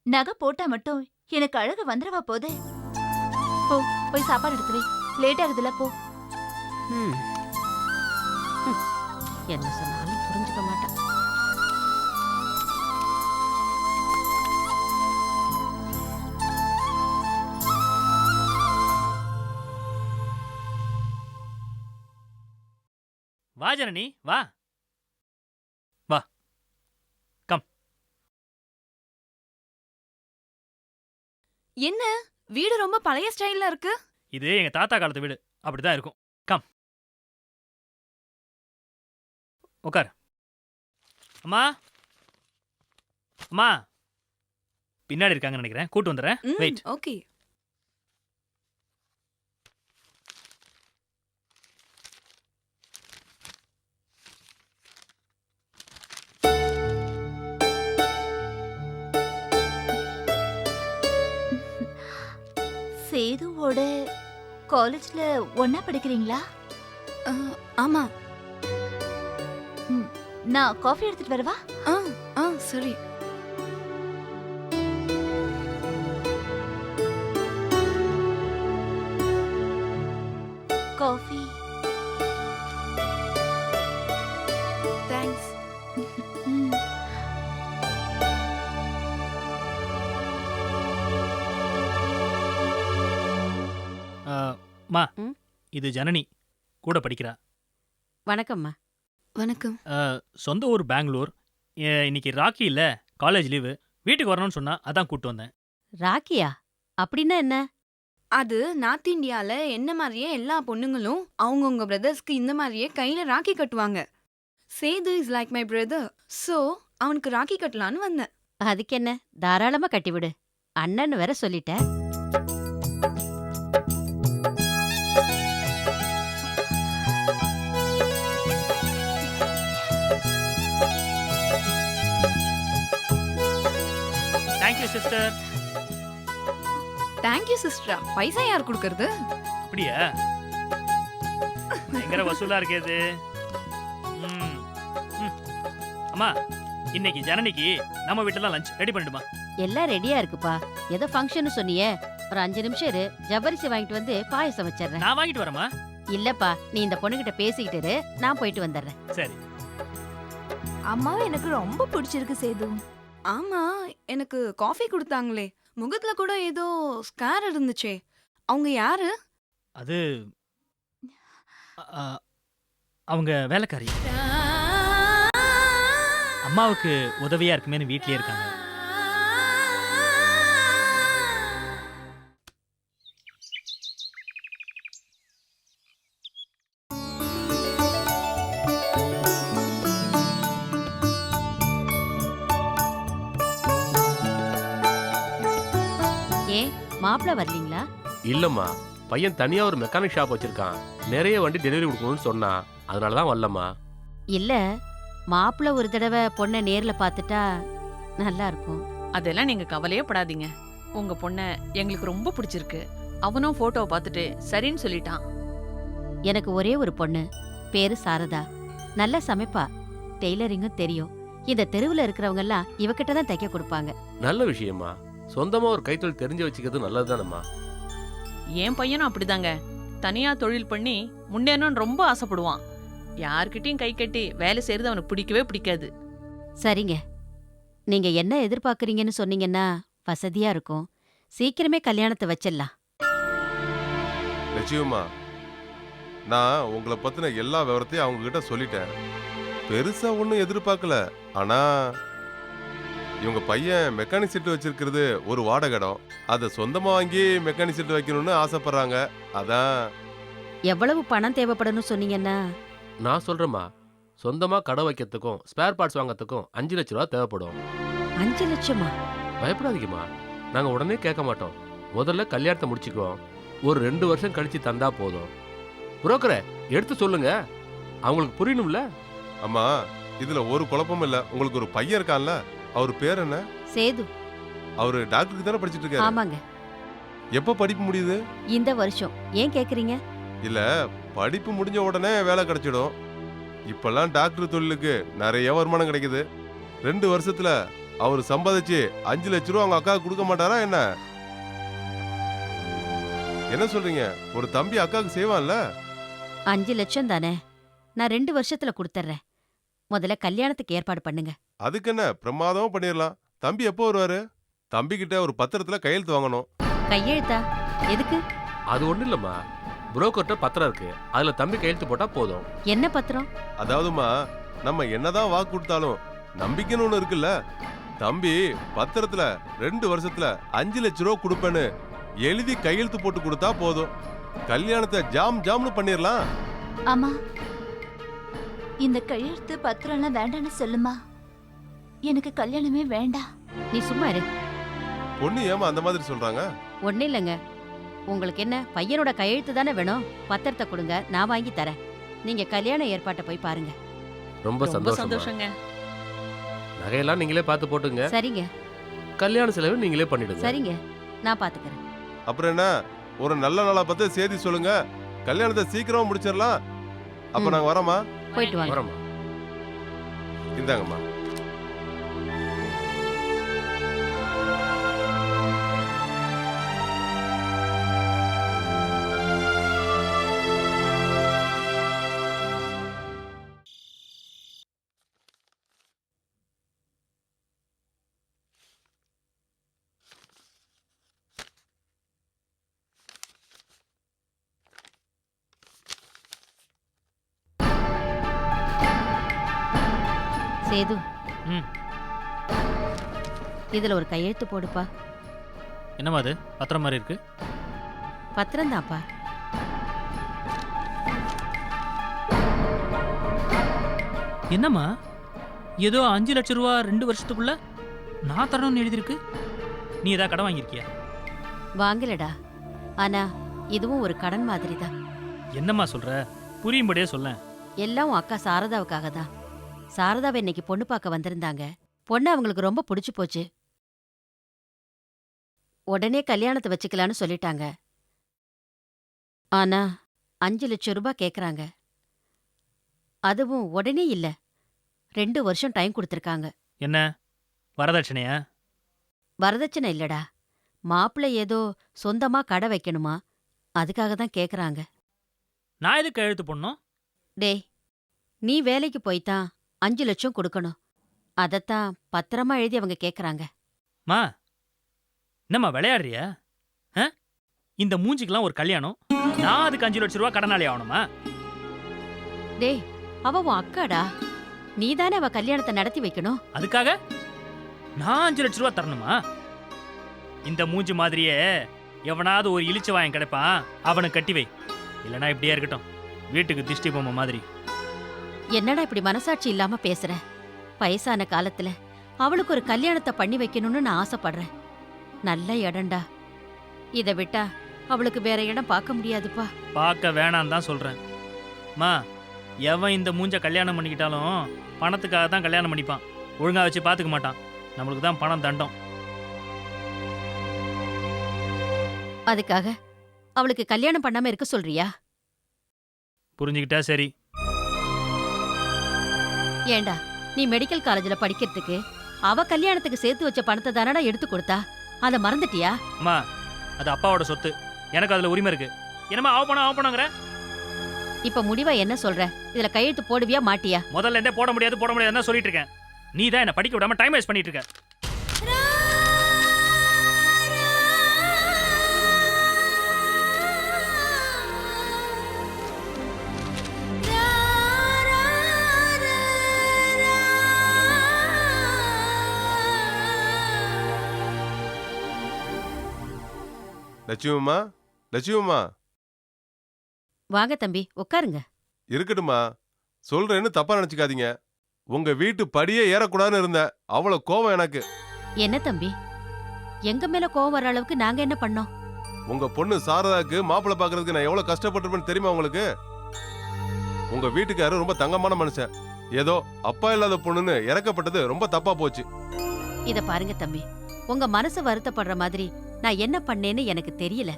நகை போட்டா மட்டும் எனக்கு அழகு வந்துடவா போது? போ, போய் சாப்பாடு எடுத்து வை. லேட் ஆகுதுல, போ. ம். என்ன சொன்னாலும் புரிஞ்சுக்க மாட்டான். வா ஜனனி, வா வா, கம். என்ன வீடு ரொம்ப பழைய ஸ்டைல்ல இருக்கு? இது எங்க தாத்தா காலத்து வீடு, அப்படிதான் இருக்கும். கம் உட்கார். அம்மா அம்மா பின்னாடி இருக்காங்கன்னு நினைக்கிறேன், கூட்டு வந்துடுறேன். வெயிட். ஓகே. சேதுவோட காலேஜ்ல ஒண்ணா படிக்கிறீங்களா? ஆமா. நான் காஃபி எடுத்துட்டு வரவா? சரி. காஃபி. தேங்க்ஸ். மா ம்? இது ஜனனி கூட படிக்கிறா. வணக்கம்மா. வணக்கம். சொந்த ஊர் பெங்களூர். இன்னைக்கு ராக்கி இல்ல, காலேஜ் லீவு. வீட்டுக்கு வரணும்னு சொன்னா அதான் கூட்டு வந்தேன். ராக்கியா? அப்படின்னா என்ன? அது நார்த் இந்தியால என்ன மாதிரியே எல்லா பொண்ணுங்களும் அவங்கவுங்க பிரதர்ஸ்க்கு இந்த மாதிரியே கையில ராக்கி கட்டுவாங்க. Sethu is like my brother. So அவனுக்கு ராக்கி கட்டலான்னு வந்தேன். அதுக்கு என்ன, தாராளமா கட்டிவிடு. அண்ணன் வேற சொல்லிட்ட. Thank you sister. தேங்க்யூ சிஸ்டரா? பைசா யார் கொடுக்கறது? அப்படியா? பயங்கர வசூலா இருக்கேது. அம்மா, இன்னைக்கு ஜனனிக்கு நம்ம வீட்டுல லஞ்ச் ரெடி பண்ணிடுமா? எல்லாம் ரெடியா இருக்குப்பா. ஏதோ ஃபங்க்ஷன் சொன்னியே, ஒரு 5 நிமிஷம் இரு. ஜவ்வரிசி வாங்கிட்டு வந்து பாயசம் வச்சிடுறேன். நான் வாங்கிட்டு வரேம்மா. இல்லப்பா, நீ இந்த பொண்ணுகிட்ட பேசிக்கிட்டு இரு, நான் போயிட்டு வந்துடுறேன். சரி. அம்மாவை எனக்கு ரொம்ப பிடிச்சிருக்கு சேது. ஆமா, எனக்கு காஃபி கொடுத்தாங்களே, முகத்துல கூட ஏதோ ஸ்கார் இருந்துச்சே, அவங்க யாரு? அது அவங்க வேலைக்காரி. அம்மாவுக்கு உதவியா இருக்குமேனு வீட்லயே இருக்காங்க. ஏன் மாப்பிள்ள வரலீங்களா? இல்லம்மா, பையன் தனியா ஒரு மெக்கானிக் ஷாப் வச்சிருக்கான். நிறைய வண்டி டெலிவரி கொடுக்கணும்னு சொன்னா, அதனால தான் வரலம்மா. இல்ல, மாப்பிள்ள ஒரு தடவை பொண்ணை நேர்ல பார்த்துட்டா நல்லா இருக்கும். அதெல்லாம் நீங்க கவலையே படாதீங்க. உங்க பொண்ண எங்களுக்கு ரொம்ப பிடிச்சிருக்கு. அவனும் போட்டோவை பார்த்துட்டு சரின்னு சொல்லிட்டான். எனக்கு ஒரே ஒரு பொண்ணு, பேரு சாரதா. நல்லா சமைப்பா, டெய்லரிங்கும் தெரியும். இந்த தெருவுல இருக்கிறவங்க எல்லாம் இவகிட்ட தான் தைக்க கொடுப்பாங்க. நல்ல விஷயம்மா. சொந்தமா ஒரு கைத்தொழில் தெரிஞ்சு வச்சுக்கிறது நல்லதுதானம்மா. என் பையனும் அப்படிதாங்க. தனியா தொழில் பண்ணி முன்னேறணும்னு ரொம்ப ஆசைப்படுவான். யார்கிட்டயும் கை கட்டி வேலை செய்யறது அவனுக்கு பிடிக்கவே பிடிக்காது. சரிங்க, நீங்க என்ன எதிர்பார்க்கறீங்கன்னு சொன்னீங்கன்னா வசதியா இருக்கும். சீக்கிரமே கல்யாணத்தை வச்சிடலாம். நிச்சயமா, நான் உங்களை பத்தின எல்லா விவரத்தையும் அவங்க கிட்ட சொல்லிட்டேன். பெருசா ஒன்றும் எதிர்பார்க்கல. ஆனா இவங்க பையன் மெக்கானிக் செட் வச்சிருக்கிறது ஒரு வாடகை இடம். அதை சொந்தமா வாங்கி மெக்கானிக் செட் வைக்கணும்னு ஆசைப்படுறாங்க. அதான். எவ்வளவு பணம் தேவைப்படணும் சொன்னீங்கன்னா? நான் சொல்றேம்மா, சொந்தமா கடை வைக்கிறதுக்கும் ஸ்பேர் பார்ட்ஸ் வாங்கறதுக்கும் 5 லட்ச ரூபா தேவைப்படும். 5 லட்சமா? பயப்படாதீங்கம்மா, நாங்க உடனே கேட்க மாட்டோம். முதல்ல கல்யாணத்தை முடிச்சுக்குவோம். ஒரு 2 வருஷம் கழிச்சு தந்தா போதும். புரோக்கரை எடுத்து சொல்லுங்க, அவங்களுக்கு புரியணும்ல. அம்மா, இதுல ஒரு குழப்பமும் இல்ல. உங்களுக்கு ஒரு பையன் இருக்கான்ல, அவர் பேர் என்ன? சேது. அவரு டாக்டருக்கு தானே படிச்சிட்டு இருக்காரு? ஆமாங்க. எப்ப படிப்பு முடியுது? இந்த வருஷம். ஏன் கேக்குறீங்க? இல்ல, படிப்பு முடிஞ்ச உடனே வேலை கிடைச்சிடும். இப்பெல்லாம் டாக்டர் தொழிலுக்கு நிறைய வருமானம் கிடைக்குது. 2 வருஷத்துல அவர் சம்பாதிச்சு 5 லட்ச ரூபா அவங்க அக்காவுக்கு கொடுக்க மாட்டாரா என்ன? என்ன சொல்றீங்க? ஒரு தம்பி அக்காவுக்கு செய்வான்ல? 5 லட்சம் தானே, நான் 2 வருஷத்துல கொடுத்துறேன். முதல்ல கல்யாணத்துக்கு ஏற்பாடு பண்ணுங்க. அதுக்கு என்ன, பிரமாதமா பண்ணிடலாம். தம்பி எப்போ வருவாரு? தம்பி கிட்ட ஒரு பத்திரத்துல கையெழுத்து வாங்கணும். கையெழுத்தா? எதுக்கு? அது ஒண்ணும் இல்லம்மா, புரோக்கர்ட்ட பத்திரம் இருக்கு, அதுல தம்பி கையெழுத்து போட்டா போதும். என்ன பத்திரம்? அதாவதுமா, நம்ம என்னதான் வாக்கு கொடுத்தாலும் நம்பிக்கைன்னு ஒண்ணு இருக்குல்ல. தம்பி பத்திரத்துல 2 வருஷத்துல 5 லட்ச ரூபா கொடுப்பேன்னு எழுதி கையெழுத்து போட்டு கொடுத்தா போதும். கல்யாணத்தை ஜாம்னு பண்ணிடலாம். ஆமா, இந்த கையெழுத்து பத்திரம்லாம் வேண்டான்னு சொல்லுமா. எனக்கு கல்யாணமே வேண்டாம். நீ சும்மா இரு. பொண்ணு ஏமா அந்த மாதிரி சொல்றாங்க? ஒன்னும் இல்லைங்க, உங்களுக்கு என்ன பையனோட கையெழுத்து தானே வேணும்? பத்திரத்தை கொடுங்க, நான் வாங்கி தரேன். நீங்க கல்யாண ஏற்பாட்டை போய் பாருங்க. ரொம்ப ரொம்ப சந்தோஷம். சந்தோஷங்க. நகையெல்லாம் நீங்களே பார்த்து போட்டுங்க. சரிங்க. கல்யாண செலவு நீங்களே பண்ணிடுங்க. சரிங்க, நான் பாத்துக்கிறேன். அப்புறம் என்ன, ஒரு நல்ல நாளா பார்த்து செய்தி சொல்லுங்க, கல்யாணத்தை சீக்கிரமா முடிச்சிடலாம். அப்ப ம். நாங்க வரோமா? போயிட்டு வாங்க. வரமா? இந்தாங்கம்மா. சேது, ம். இதுல ஒரு கையெழுத்து போடுப்பா. என்னம்மா அது பத்திரம் மாதிரி இருக்கு? பத்திரம் தான்ப்பா. என்னம்மா ஏதோ 5 லட்சம் ரூபா 2 வருஷத்துக்குள்ள நான் தரணும்னு எழுதியிருக்கு. நீ ஏதாவது கடன் வாங்கியிருக்கியா? வாங்கலடா, ஆனா இதுவும் ஒரு கடன் மாதிரி தான். என்னம்மா சொல்ற? புரியும்படியே சொல்லேன். எல்லாம் உன் அக்கா சாரதாவுக்காக தான். சாரதாவை இன்னைக்கு பொண்ணு பார்க்க வந்திருந்தாங்க. பொண்ணு அவங்களுக்கு ரொம்ப பிடிச்சு போச்சு. உடனே கல்யாணத்தை வச்சுக்கலான்னு சொல்லிட்டாங்க. ஆனா 5 லட்சம் ரூபாய் கேக்குறாங்க. அதுவும் உடனே இல்ல, 2 வருஷம் டைம் கொடுத்திருக்காங்க. என்ன வரதட்சணையா? வரதட்சணை இல்லடா, மாப்பிள்ளை ஏதோ சொந்தமா கடை வைக்கணுமா, அதுக்காக தான் கேக்குறாங்க. நான் எதுக்கு கையெழுத்து போடணும்? டேய், நீ வேலைக்கு போய்தான் 5 லட்சம் கொடுக்கணும். அதத்தான் பத்திரமா எழுதி அவங்க கேக்குறாங்க. மா என்னம்மா விளையாடுறியா? ஆ? இந்த மூஞ்சிக்கெல்லாம் ஒரு கல்யாணம், நான் அதுக்கு 5 லட்சம் ரூபா கடனாளி ஆகணுமா? டேய், அவ உன் அக்காடா, நீதானே அவ கல்யாணத்தை நடத்தி வைக்கணும். அதுக்காக நான் 5 லட்சம் ரூபா தரணுமா? இந்த மூஞ்சி மாதிரியே எவனாவது ஒரு இழிச்ச வாயன் கிடைப்பான், அவனை கட்டி வை. இல்லைனா இப்படியே இருக்கட்டும், வீட்டுக்கு திஷ்டி பொம்மை மாதிரி. என்னடா இப்படி மனசாட்சி இல்லாம பேசுற? வயசான காலத்துல அவளுக்கு ஒரு கல்யாணத்தை பண்ணி வைக்கணும்னு நான் ஆசைப்படுறேன். நல்ல இடம்டா. இதை விட்டா அவளுக்கு வேற இடம் பார்க்க முடியாதுப்பா. பார்க்க வேணான்னு தான் சொல்றேன். மா, எவன் இந்த மூஞ்ச கல்யாணம் பண்ணிக்கிட்டாலும் பணத்துக்காக தான் கல்யாணம் பண்ணிப்பான். ஒழுங்கா வச்சு பார்த்துக்க மாட்டான். நம்மளுக்கு தான் பணம் தண்டம். அதுக்காக அவளுக்கு கல்யாணம் பண்ணாம இருக்க சொல்றியா? புரிஞ்சுக்கிட்டா சரி. ஏண்டா, நீ மெடிக்கல் காலேஜ்ல படிக்கிறதுக்கு அவ கல்யாணத்துக்கு சேர்த்து வச்ச பணத்தை தானடா எடுத்து கொடுத்தா, அதை மறந்துட்டியா? அம்மா, அது அப்பாவோட சொத்து, எனக்கு அதுல உரிமை இருக்கு. என்னமா ஆவ பணங்கிற? இப்ப முடிவா என்ன சொல்ற? இதுல கையெழுத்து போடுவியா மாட்டியா? முதல்ல இருந்தே போட முடியாதுன்னு சொல்லிட்டு இருக்கேன். நீ தான் என்ன படிக்க விடாம டைம் வேஸ்ட் பண்ணிட்டு இருக்க. லட்சுமிம்மா, லட்சுமிம்மா. வாங்க தம்பி, உட்காருங்க. இருக்கட்டுமா, சொல்றேன்னு தப்பா நினைச்சுக்காதீங்க. உங்க வீட்டு படியே ஏறக்கூடாதுன்னு இருந்தேன். அவ்வளவு கோவம் எனக்கு. என்ன தம்பி, எங்க மேல கோவம் வர அளவுக்கு நாங்க என்ன பண்ணோம்? உங்க பொண்ணு சாரதாக்கு மாப்பிள்ளை பாக்குறதுக்கு நான் எவ்வளவு கஷ்டப்பட்டிருப்பேன்னு தெரியுமா உங்களுக்கு? உங்க வீட்டுக்காரரு ரொம்ப தங்கமான மனுஷன். ஏதோ அப்பா இல்லாத பொண்ணுன்னு இறக்கப்பட்டது ரொம்ப தப்பா போச்சு. இத பாருங்க தம்பி, உங்க மனசு வருத்தப்படுற மாதிரி நான் என்ன பண்ணேன்னு எனக்கு தெரியல.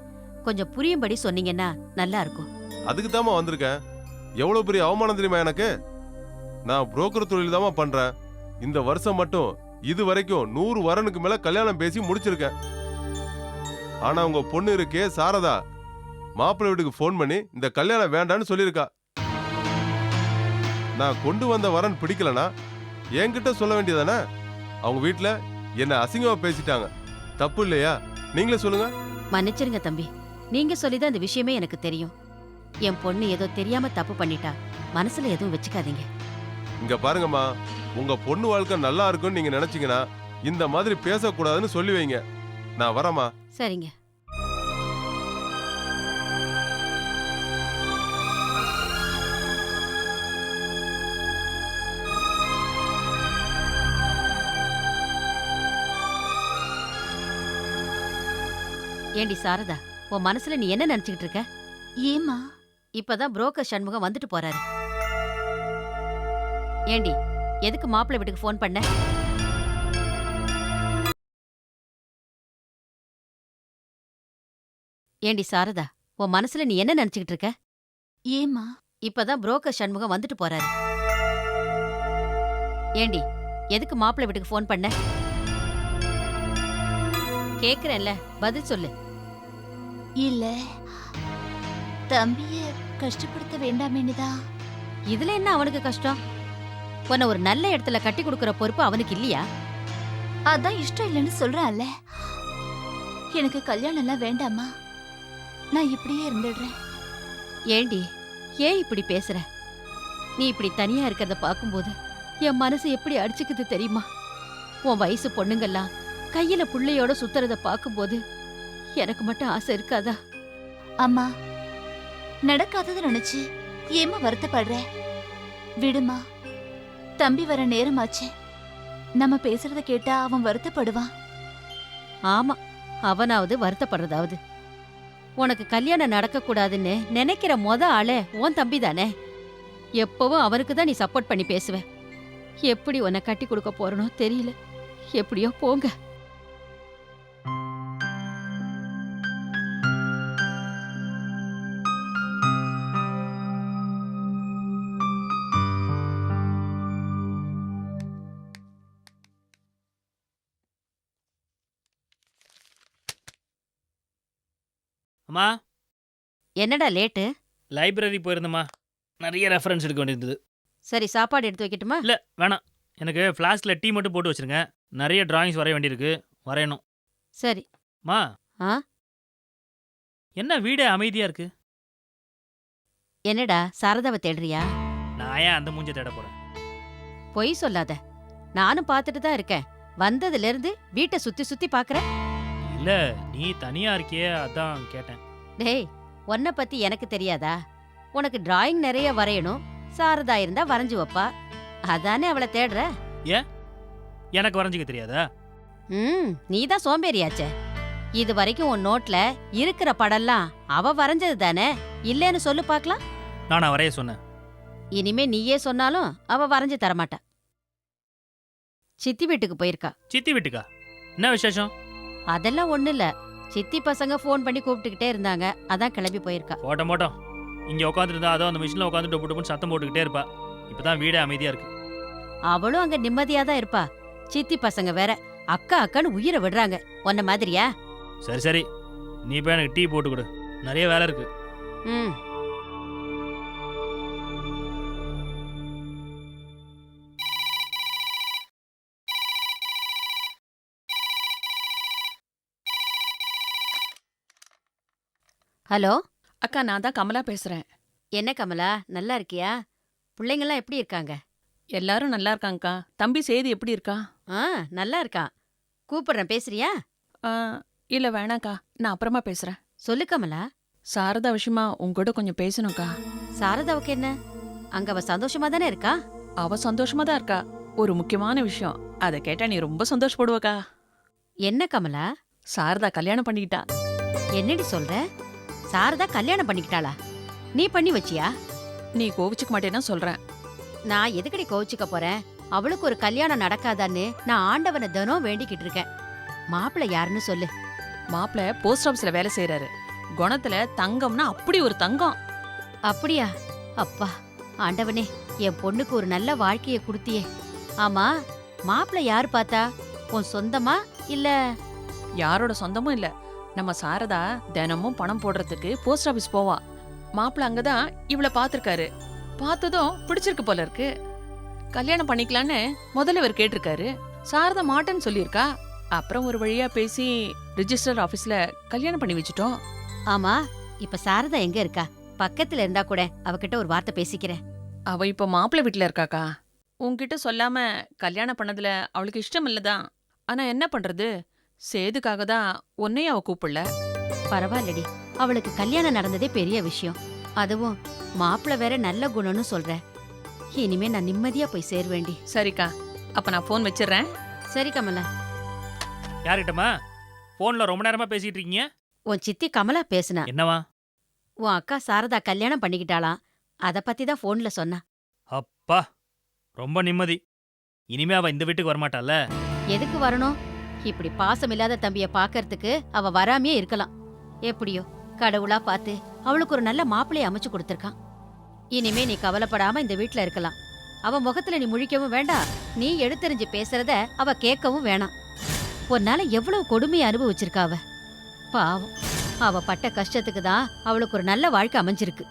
கொஞ்சம் புரியும்படி சொன்னீங்கன்னா நல்லா இருக்கும். அதுக்கு தாமா வந்திருக்கேன். எவ்வளவு பெரிய அவமானம் தெரியுமா எனக்கு? நான் புரோக்கர் தொழில் தாமா பண்றேன். இந்த வருஷம் மட்டும் இது வரைக்கும் 100 வரனுக்கு மேல கல்யாணம் பேசி முடிச்சிருக்கேன். ஆனா உங்க பொண்ணு இருக்கே சாரதா, மாப்பிள்ளை வீட்டுக்கு போன் பண்ணி இந்த கல்யாணம் வேண்டான்னு சொல்லியிருக்கா. நான் கொண்டு வந்த வரன் பிடிக்கலனா என்கிட்ட சொல்ல வேண்டியதானே? அவங்க வீட்டுல என்ன அசிங்கமா பேசிட்டாங்க. தப்பு இல்லையா? நீங்களே சொல்லுங்க. மன்னிச்சிருங்க தம்பி, நீங்க சொல்லிதான் இந்த விஷயமே எனக்கு தெரியும். என் பொண்ணு ஏதோ தெரியாம தப்பு பண்ணிட்டா, மனசுல எதுவும் வச்சுக்காதீங்க. இங்க பாருங்கம்மா, உங்க பொண்ணு வாழ்க்கை நல்லா இருக்கும்னு நீங்க நினைச்சீங்கன்னா இந்த மாதிரி பேசக்கூடாதுன்னு சொல்லி வைங்க. நான் வரேம்மா. சரிங்க. ஏண்டி சாரதா, உன் மனசுல நீ என்ன நினைச்சுக்கிட்டு இருக்க? ஏமா? இப்பதான் புரோக்கர் சண்முகம் வந்துட்டு போறாரு. ஏண்டி, எதுக்கு மாப்பிள்ளை வீட்டுக்கு போன் பண்ண? ஏண்டி சாரதா, உன் மனசுல நீ என்ன நினைச்சுக்கிட்டு இருக்க? ஏம்மா? இப்பதான் புரோக்கர் சண்முகம் வந்துட்டு போறாரு. ஏண்டி, எதுக்கு மாப்பிள்ளை வீட்டுக்கு ஃபோன் பண்ண? கேக்குறேன்ல, பதில் சொல்லு. இல்ல, தம்பிய கஷ்டப்படுத்த வேண்டாமேனுதான். இதுல என்ன அவனுக்கு கஷ்டம்? உன்னை ஒரு நல்ல இடத்துல கட்டி கொடுக்கற பொறுப்பு அவனுக்கு இல்லையா? அதான் இஷ்டம் இல்லைன்னு சொல்றான்ல. எனக்கு கல்யாணம் எல்லாம் வேண்டாமா, நான் இப்படியே இருந்துடுறேன். ஏண்டி, ஏன் இப்படி பேசுற? நீ இப்படி தனியா இருக்கிறத பாக்கும்போது என் மனசு எப்படி அடிச்சுக்குது தெரியுமா? உன் வயசு பொண்ணுங்கெல்லாம் கையில புள்ளையோட சுத்துறத பாக்கும்போது எனக்கு மட்டும் ஆசை இருக்காதா? அம்மா, நடக்காதது நினைச்சு ஏம்மா வருத்தப்படுற? விடுமா, தம்பி வர நேரமாச்சு. நம்ம பேசுறத கேட்டா அவன் வருத்தப்படுவான். ஆமா, அவனாவது வருத்தப்படுறதாவது. உனக்கு கல்யாணம் நடக்க கூடாதுன்னு நினைக்கிற ஆளே உன் தம்பி தானே. எப்பவும் அவனுக்கு தான் நீ சப்போர்ட் பண்ணி பேசுவ. எப்படி உன்னை கட்டி கொடுக்க போறனோ தெரியல. எப்படியோ போங்க. அம்மா, என்னடா லேட்டு? லைப்ரரி போயிருந்தம்மா, நிறைய ரெஃபரன்ஸ் எடுக்க வேண்டியிருந்தது. சரி, சாப்பாடு எடுத்து வைக்கட்டுமா? இல்லை வேணாம், எனக்கு ஃப்ளாஸ்கில் டீ மட்டும் போட்டு வச்சிருங்க. நிறைய டிராயிங்ஸ் வரைய வேண்டியிருக்கு, வரையணும். சரி. மா, ஆ? என்ன வீடே அமைதியாக இருக்கு? என்னடா சாரதாவை தேடுறியா? நான் ஏன் அந்த மூஞ்ச தேட போகிறேன்? பொய் சொல்லாத. நானும் பார்த்துட்டு தான் இருக்கேன். வந்ததுல இருந்து வீட்டை சுத்தி சுத்தி பாக்குற. இல்லை, நீ தனியாக இருக்கியே, அதான் கேட்டேன். டேய், உன்னை பத்தி எனக்கு தெரியாதா? உனக்கு டிராயிங் நிறைய வரையணும். சாரதா இருந்தா வரைஞ்சு வைப்பா. அதானே அவளை தேடுற. ஏன், எனக்கு வரைஞ்சிக்க தெரியாதா? நீதான் சோம்பேறியாச்சே. இது வரைக்கும் உன் நோட்ல இருக்கிற படம்லாம் அவ வரைஞ்சது தானே. இல்லேன்னு சொல்லு பாக்கலாம். நானா வரைய சொன்னேன்? இனிமே நீயே சொன்னாலும் அவ வரைஞ்சு தரமாட்டா. சித்தி வீட்டுக்கு போயிருக்கா. சித்தி வீட்டுக்கா? என்ன விசேஷம்? அதெல்லாம் ஒண்ணு இல்ல. சித்தி பசங்க ஃபோன் பண்ணி கூப்பிட்டுக்கிட்டே இருந்தாங்க, அதான் கிளம்பி போயிருக்கா. போட்டோம். இங்கே உட்காந்துருந்தா அதோ அந்த மிஷினில் உட்காந்து டொப்பு டொப்புன்னு சத்தம் போட்டுக்கிட்டே இருப்பா. இப்பதான் வீடே அமைதியா இருக்கு. அவளும் அங்க நிம்மதியா தான் இருப்பா. சித்தி பசங்க வேற அக்கா அக்கான்னு உயிரை விடுறாங்க. உன்ன மாதிரியா? சரி சரி, நீ போய் எனக்கு டீ போட்டு கொடு, நிறைய வேலை இருக்கு. ம். ஹலோ அக்கா, நான் தான் கமலா பேசுறேன். என்ன கமலா, நல்லா இருக்கியா? பிள்ளைங்கெல்லாம் எப்படி இருக்காங்க? எல்லாரும் நல்லா இருக்காங்கக்கா. தம்பி சேது எப்படி இருக்கா? நல்லா இருக்கான். கூப்பிடுறேன், பேசுறியா? இல்ல வேணாக்கா, நான் அப்புறமா பேசுறேன். சொல்லு கமலா. சாரதா விஷயமா உங்ககிட்ட கொஞ்சம் பேசணும்க்கா. சாரதாவுக்கு என்ன? அங்க அவ சந்தோஷமா தானே இருக்கா? அவ சந்தோஷமா தான் இருக்கா. ஒரு முக்கியமான விஷயம், அதை கேட்டா நீ ரொம்ப சந்தோஷப்படுவக்கா. என்ன கமலா? சாரதா கல்யாணம் பண்ணிக்கிட்டா. என்னடி சொல்ற? சாரதா கல்யாணம் பண்ணிக்கிட்டாளா? நீ பண்ணி வச்சியா? நீ கோவிச்சுக்க மாட்டேன்னா சொல்றேன். நான் எதுக்கடி கோவிச்சுக்க போறேன்? அவளுக்கு ஒரு கல்யாணம் நடக்காதான்னு நான் ஆண்டவனை தினம் வேண்டிக்கிட்டு இருக்கேன். மாப்பிள்ளை யாருன்னு சொல்லு. மாப்பிள்ள போஸ்ட் ஆபீஸ்ல வேலை செய்யறாரு. குணத்துல தங்கம்னா அப்படி ஒரு தங்கம். அப்படியா? அப்பா ஆண்டவனே, என் பொண்ணுக்கு ஒரு நல்ல வாழ்க்கைய குடுத்தியே. ஆமா, மாப்பிள்ளை யாரு பார்த்தா? உன் சொந்தமா இல்ல? யாரோட சொந்தமும் இல்ல. நம்ம சாரதா தினமும் பணம் போடுறதுக்கு போஸ்ட் ஆபீஸ் போவா. மாப்பிள்ள அங்கதான் இவளை பாத்திருக்காரு. பார்த்ததும் பிடிச்சிருக்கு போல இருக்கு. கல்யாணம் பண்ணிக்கலான்னு முதல்ல இவர் கேட்டிருக்காரு. சாரதா மாட்டேன்னு சொல்லியிருக்கா. அப்புறம் ஒரு வழியா பேசி ரிஜிஸ்டர் ஆபீஸ்ல கல்யாணம் பண்ணி வச்சுட்டோம். ஆமா, இப்ப சாரதா எங்க இருக்கா? பக்கத்துல இருந்தா கூட அவகிட்ட ஒரு வார்த்தை பேசிக்கிறேன். அவ இப்ப மாப்பிள்ளை வீட்டுல இருக்காக்கா. உன்கிட்ட சொல்லாம கல்யாணம் பண்ணதுல அவளுக்கு இஷ்டம் இல்லதான். ஆனா என்ன பண்றது, சேதுக்காக தான் உன்னையும் அவ கூப்பிடல. பரவாயில்லடி, அவளுக்கு கல்யாணம் நடந்ததே பெரிய விஷயம். அதுவும் மாப்பிள்ளை வேற நல்ல குணம்னு சொல்ற. இனிமே நான் நிம்மதியா போய் சேருவேண்டி. சரிக்கா, அப்ப நான் போன் வச்சிடுறேன். சரி கமலா. யார்கிட்டமா போன்ல ரொம்ப நேரமா பேசிட்டு இருக்கீங்க? உன் சித்தி கமலா பேசுனா. என்னவா? உன் அக்கா சாரதா கல்யாணம் பண்ணிக்கிட்டாளாம். அத பத்தி தான் போன்ல சொன்னா. அப்பா, ரொம்ப நிம்மதி. இனிமே அவ இந்த வீட்டுக்கு வரமாட்டால. எதுக்கு வரணும்? இப்படி பாசம் இல்லாத தம்பிய பாக்கறதுக்கு அவ வராமையே இருக்கலாம். எப்படியோ கடவுளா பார்த்து அவளுக்கு ஒரு நல்ல மாப்பிள்ளைய அமைச்சு கொடுத்துருக்கான். இனிமே நீ கவலைப்படாம இந்த வீட்ல இருக்கலாம். அவ முகத்துல நீ முழிக்கவும் வேண்டாம், நீ எடுத்தெறிஞ்சு பேசுறத அவ கேட்கவும் வேணாம். உன்னால எவ்வளவு கொடுமையை அனுபவிச்சிருக்கா அவ. பாவம், அவ பட்ட கஷ்டத்துக்கு தான் அவளுக்கு ஒரு நல்ல வாழ்க்கை அமைஞ்சிருக்கு.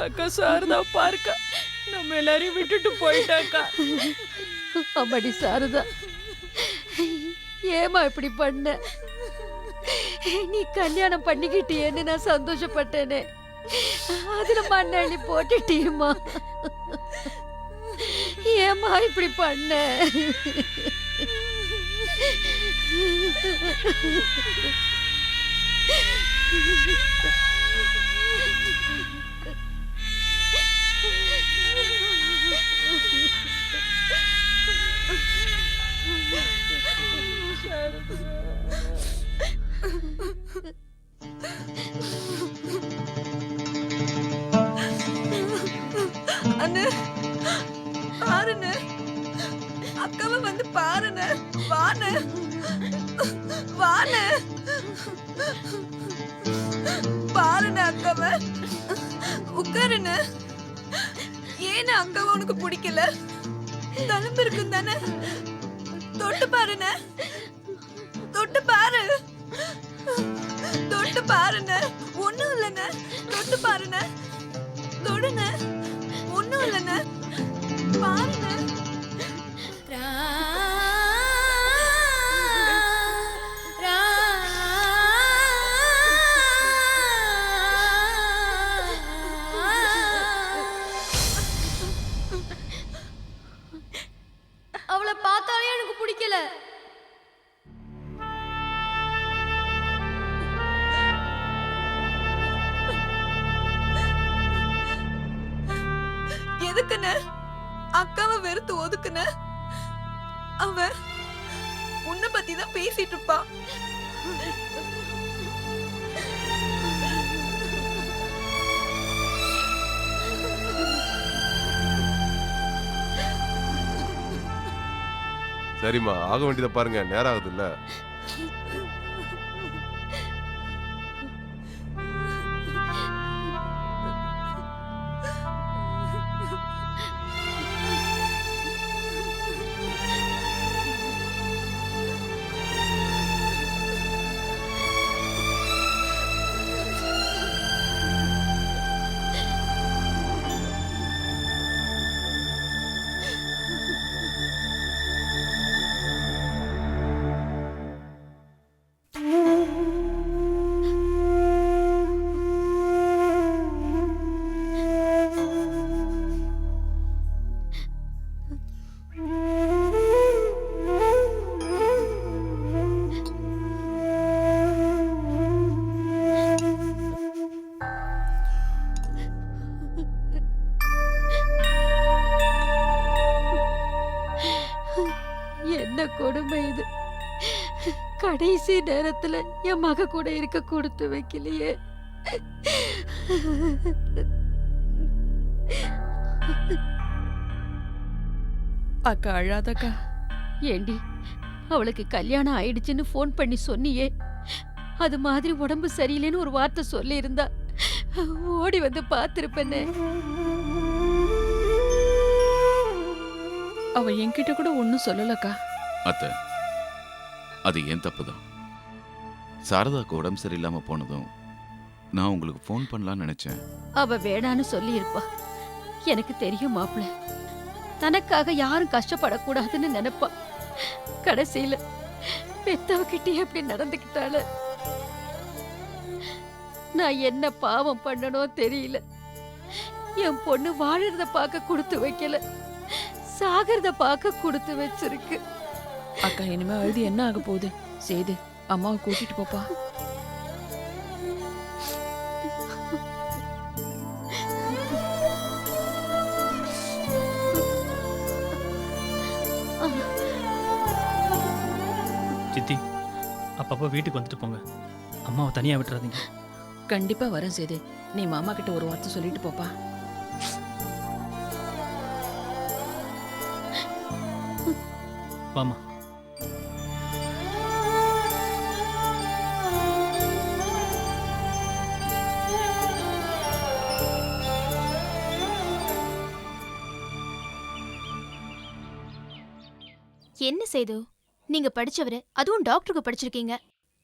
அக்கா சாரதா பார்க்க நம்ம எல்லாரையும் விட்டுட்டு போயிட்டாக்கா. அம்மாடி சாரதா, ஏமா இப்படி பண்ண? நீ கல்யாணம் பண்ணிக்கிட்டியேன்னு நான் சந்தோஷப்பட்டேனே, அதுல மண்ணள்ளி போட்டுட்டியம்மா. ஏமா இப்படி பண்ண? அண்ணே, பாருண்ணே, அக்காவை வந்து பாருண்ணே. வாண்ணே, வாண்ணே, பாருண்ணே அக்காவை. உட்காருண்ணே. ஏன்னு அக்காவை உனக்கு பிடிக்கல? தழும்பு இருக்கும் தானே? தொட்டு பாருண்ணே, தொட்டு பாரு, தொட்டு பாருண்ணே. ஒண்ணும் இல்லைண்ணே, தொட்டு பாருண்ணே, தொடுண்ணே. ஒண்ணும் இல்லைண்ணே, பாருண்ணே. அவளை பார்த்தாலே எனக்கு பிடிக்கல. எதுக்குன்னு அக்காவை வெறுத்து ஒதுக்குன? அவ உன்னை பத்தி தான் பேசிட்டு இருப்பா. சரிம்மா, ஆக வேண்டியதை பாருங்க, நேரம் ஆகுது இல்ல. என்ன கொடுமை இது! கடைசி நேரத்துல என் மக கூட இருக்க கொடுத்து வைக்கலையே. அக்கா அழாதக்கா. ஏண்டி, அவளுக்கு கல்யாணம் ஆயிடுச்சுன்னு ஃபோன் பண்ணி சொன்னியே, அது மாதிரி உடம்பு சரியில்லைன்னு ஒரு வார்த்தை சொல்லி இருந்தா ஓடி வந்து பார்த்திருப்பேனே. அவ என்கிட்ட கூட ஒன்னும் சொல்லலக்கா. அத்தை, அது ஏன் தப்பு தான். சாரதாக்கு உடம்பு சரியில்லாம போனதும் நான் உங்களுக்கு ஃபோன் பண்ணலாம்னு நினைச்சேன். அவ வேணான்னு சொல்லி இருப்பா. எனக்கு தெரியும் மாப்பிள்ள, தனக்காக யாரும் கஷ்டப்படக்கூடாதுன்னு நினைப்பா. கடைசியில பெத்தவகிட்டே எப்படி நடந்துக்கிட்டாள. நான் என்ன பாவம் பண்ணனோ தெரியல. என் பொண்ணு வாழறத பார்க்க கொடுத்து வைக்கல, சாகிறத பார்க்க கொடுத்து வச்சிருக்கு. அக்கா இனிமே அழுது என்ன ஆக போகுது? சேது, அம்மாவை கூட்டிட்டு போப்பா. சித்தி, அப்பப்போ வீட்டுக்கு வந்துட்டு போங்க. அம்மாவை தனியாக விட்டுறாதீங்க. கண்டிப்பா வரேன் சேது. நீ மாமா கிட்ட ஒரு வார்த்தை சொல்லிட்டு போப்பா. வாமா. என்ன செய்து, நீங்க படிச்சவரு, அதுவும் டாக்டருக்கு படிச்சிருக்கீங்க.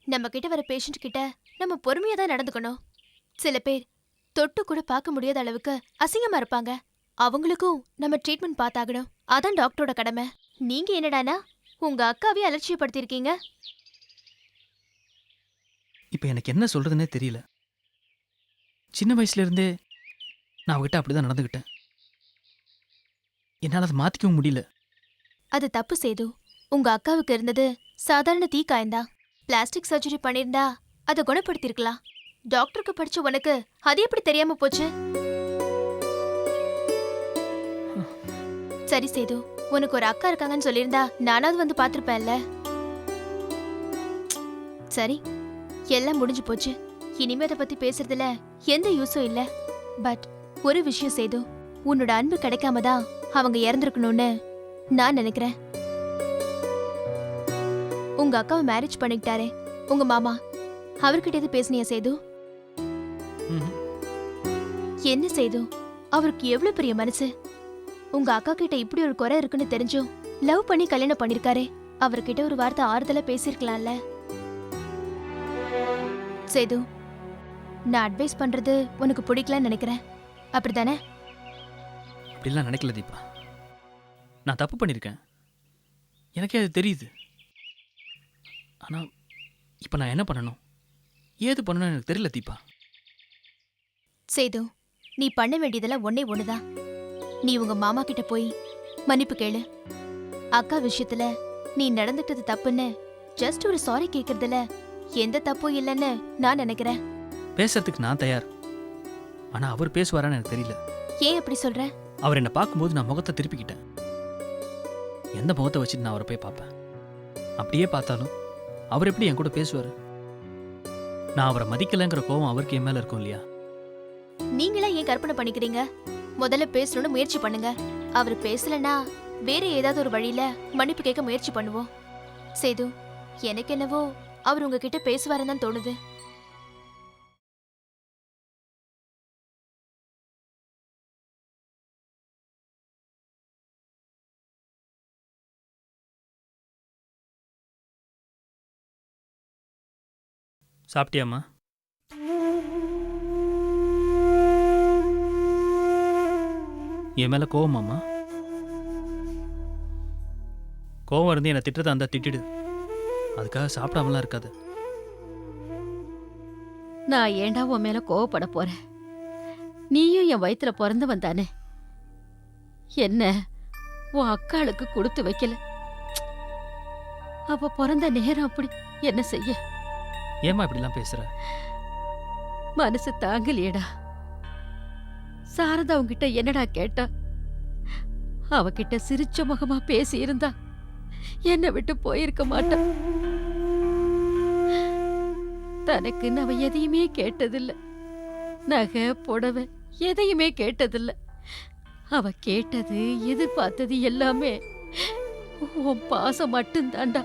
நம்ம கிட்ட வர பேஷண்ட் கிட்ட நம்ம பொறுமையா தான் நடந்துக்கணும். சில பேர் தொட்டு கூட பார்க்க முடியாத அளவுக்கு அசிங்கமா இருப்பாங்க. அவங்களுக்கும் நம்ம ட்ரீட்மெண்ட் பார்த்தாகணும். அதான் டாக்டரோட கடமை. நீங்க என்னடானா உங்க அக்காவே அலட்சியப்படுத்திருக்கீங்க. இப்போ எனக்கு என்ன சொல்றதுன்னே தெரியல. சின்ன வயசுல இருந்தே நான் அவகிட்ட அப்படிதான் நடந்துக்கிட்டேன். என்னால் அதை மாத்திக்கவும் முடியல. அது தப்பு செய்து. உங்க அக்காவுக்கு இருந்தது சாதாரண தீக்காயந்தான். பிளாஸ்டிக் சர்ஜரி பண்ணிருந்தா அதை குணப்படுத்திருக்கலாம். டாக்டருக்கு படிச்ச உனக்கு அது எப்படி தெரியாம போச்சு? சரி சேது, உனக்கு ஒரு அக்கா இருக்காங்கன்னு சொல்லியிருந்தா நானாவது வந்து பாத்திருப்பேன்ல. சரி, எல்லாம் முடிஞ்சு போச்சு. இனிமே அதை பத்தி பேசுறதுல எந்த யூஸும் இல்ல. பட் ஒரு விஷயம் சேது, உன்னோட அன்பு கிடைக்காம தான் அவங்க இறந்துருக்கணும்னு நான் நினைக்கிறேன். உங்க அக்காவை மேரேஜ் பண்ணிக்கிட்டாரே உங்க மாமா, அவர்கிட்ட எது பேசுனியா சேது? என்ன சேது, அவருக்கு எவ்வளவு பெரிய மனசு. உங்க அக்கா கிட்ட இப்படி ஒரு குறை இருக்குன்னு தெரிஞ்சும் லவ் பண்ணி கல்யாணம் பண்ணிருக்காரே. அவர்கிட்ட ஒரு வார்த்தை ஆறுதலா பேசிருக்கலாம்ல. சேது, நான் அட்வைஸ் பண்றது உனக்கு பிடிக்கலன்னு நினைக்கிறேன், அப்படித்தானே? அப்படிலாம் நினைக்கல தீபா. நான் தப்பு பண்ணியிருக்கேன், எனக்கே அது தெரியுது. ஆனால் இப்போ நான் என்ன பண்ணணும், ஏது பண்ணணும் எனக்கு தெரியல தீபா. சேது, நீ பண்ண வேண்டியதெல்லாம் ஒன்னே ஒண்ணுதான். நீ உங்க மாமா கிட்ட போய் மன்னிப்பு கேளு. அக்கா விஷயத்துல நீ நடந்துட்டது தப்புன்னு ஜஸ்ட் ஒரு சாரி கேக்குறதுல எந்த தப்பும் இல்லைன்னு நான் நினைக்கிறேன். பேசுறதுக்கு நான் தயார், ஆனால் அவர் பேசுவாரான்னு எனக்கு தெரியல. ஏன் அப்படி சொல்ற? அவர் என்னை பார்க்கும்போது நான் முகத்தை திருப்பிக்கிட்டேன். எந்த முகத்தை வச்சுட்டு நான் அவரை போய் பார்ப்பேன்? அப்படியே பார்த்தாலும் அவர் எப்படி என் கூட பேசுவார்? நான் அவரை மதிக்கலைங்கிற கோவம் அவருக்கு என் மேலே இருக்கும் இல்லையா? நீங்களா ஏன் கற்பனை பண்ணிக்கிறீங்க? முதல்ல பேசணும்னு முயற்சி பண்ணுங்க. அவர் பேசலனா வேற ஏதாவது ஒரு வழியில மன்னிப்பு கேட்க முயற்சி பண்ணுவோம். சேது, எனக்கு என்னவோ அவர் உங்ககிட்ட பேசுவாருன்னு தான் தோணுது. சாப்பிட்டியாம்மா? என் மேலே கோவமாம்மா? கோவம் இருந்து என்னை திட்டுறதா இருந்தால் திட்டிடு, அதுக்காக சாப்பிடாமலாம் இருக்காது. நான் ஏண்டா உன் மேல கோவப்பட போறேன்? நீயும் என் வயித்துல பிறந்தவன் தானே. என்ன உன் அக்காளுக்கு கொடுத்து வைக்கல. அப்ப பிறந்த நேரம் அப்படி, என்ன செய்ய? ஏம்மா இப்படிலாம் பேசுற? மனசு தாங்கலையேடா. சாரதா உன்கிட்ட என்னடா கேட்டா? அவகிட்ட சிரிச்ச முகமா பேசி இருந்தா என்னை விட்டு போயிருக்க மாட்டா. தனக்குன்னு அவ எதையுமே கேட்டதில்ல. நகை புடவை எதையுமே கேட்டதில்ல. அவ கேட்டது எதிர்பார்த்தது எல்லாமே உன் பாசம் மட்டும்தான்டா.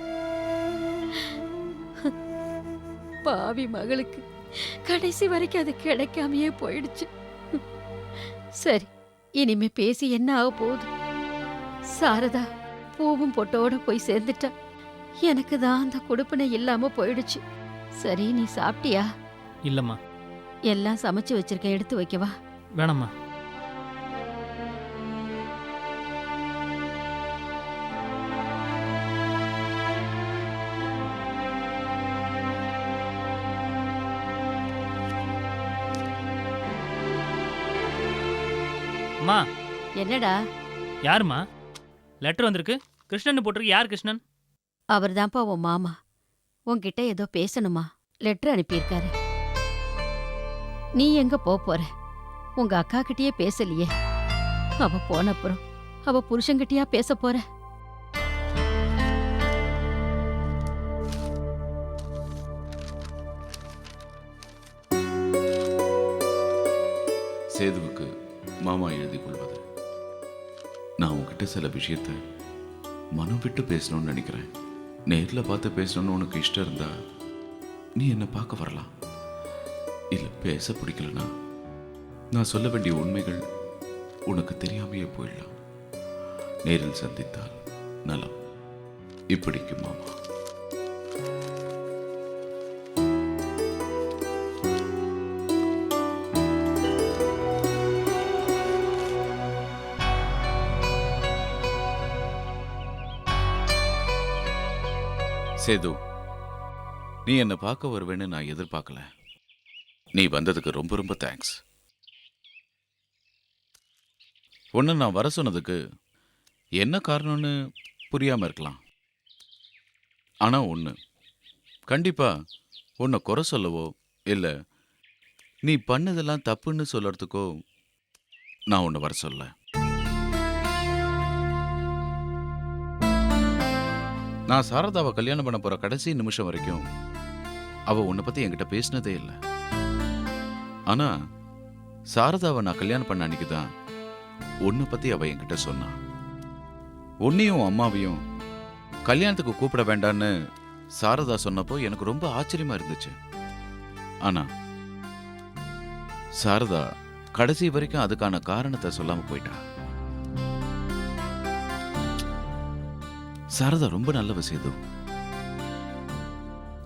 பாவி மகளுக்கு கடைசி வரைக்கும் அது கிடைக்காமையே போயிடுச்சு. சரி, இனிமே பேசி என்ன ஆக போகுது? சாரதா பூவும் பொட்டோட போய் சேர்ந்துட்டா. எனக்கு தான் அந்த கொடுப்பனை இல்லாம போயிடுச்சு. சரி, நீ சாப்பிட்டியா? இல்லைம்மா. எல்லாம் சமைச்சு வச்சிருக்கேன், எடுத்து வைக்கவா? வேணாம்மா. அம்மா. என்னடா? யாருமா? லெட்டர் வந்திருக்கு. கிருஷ்ணன் போட்டிருக்கு. யார் கிருஷ்ணன்? அவர் தான்ப்பா உன் மாமா. உன்கிட்ட ஏதோ பேசணுமா? லெட்டர் அனுப்பியிருக்காரு. நீ எங்க போற? உங்க அக்கா கிட்டயே பேசலையே. அவ போனப்புறம் அவ புருஷன்கிட்டயா பேச போற? சேதுவுக்கு மாமா எழுதி கொள்வது. நான் உன்கிட்ட சில விஷயத்த மனம் விட்டு பேசணும்னு நினைக்கிறேன். நேரில் பார்த்து பேசணும்னு உனக்கு இஷ்டம் இருந்தா நீ என்னை பார்க்க வரலாம். இல்லை பேச பிடிக்கலனா நான் சொல்ல வேண்டிய உண்மைகள் உனக்கு தெரியாமையே போயிடலாம். நேரில் சந்தித்தால் நலம். இப்படிக்கு மாமா. சேது, நீ என்னை பார்க்க வருவேன்னு நான் எதிர்பார்க்கல. நீ வந்ததுக்கு ரொம்ப ரொம்ப தேங்க்ஸ். ஒன்று நான் வர சொன்னதுக்கு என்ன காரணம்னு புரியாமல் இருக்கலாம். ஆனால் ஒன்று, கண்டிப்பாக உன்னை குறை சொல்லவோ இல்லை நீ பண்ணதெல்லாம் தப்புன்னு சொல்கிறதுக்கோ நான் உன்னை வர சொல்ல. நான் சாரதாவை கல்யாணம் பண்ண போகிற கடைசி நிமிஷம் வரைக்கும் அவள் உன்னை பற்றி என்கிட்ட பேசினதே இல்லை. ஆனால் சாரதாவை நான் கல்யாணம் பண்ண அன்னைக்கு தான் உன்னை பற்றி அவள் என்கிட்ட சொன்னான். உன்னையும் அம்மாவையும் கல்யாணத்துக்கு கூப்பிட வேண்டான்னு சாரதா சொன்னப்போ எனக்கு ரொம்ப ஆச்சரியமா இருந்துச்சு. ஆனா சாரதா கடைசி வரைக்கும் அதுக்கான காரணத்தை சொல்லாம போயிட்டா. சாரதா ரொம்ப நல்லவ சேது.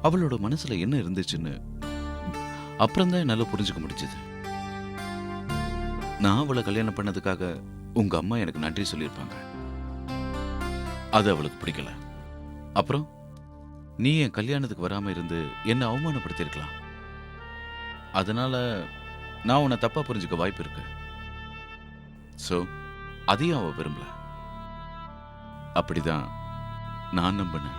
அவளோட மனசுல என்ன இருந்துச்சுன்னு அப்புறம்தான் என்னால புரிஞ்சுக்க முடிஞ்சது. நான் அவளை கல்யாணம் பண்ணதுக்காக உங்க அம்மா எனக்கு நன்றி சொல்லியிருப்பாங்க. அது அவளுக்கு பிடிக்கல. அப்புறம் நீ என் கல்யாணத்துக்கு வராம இருந்து என்ன அவமானப்படுத்திருக்கலாம். அதனால நான் உன்னை தப்பா புரிஞ்சுக்க வாய்ப்பு இருக்கு. சோ அதையும் அவ விரும்பல. அப்படிதான் நான் நம்பினேன்.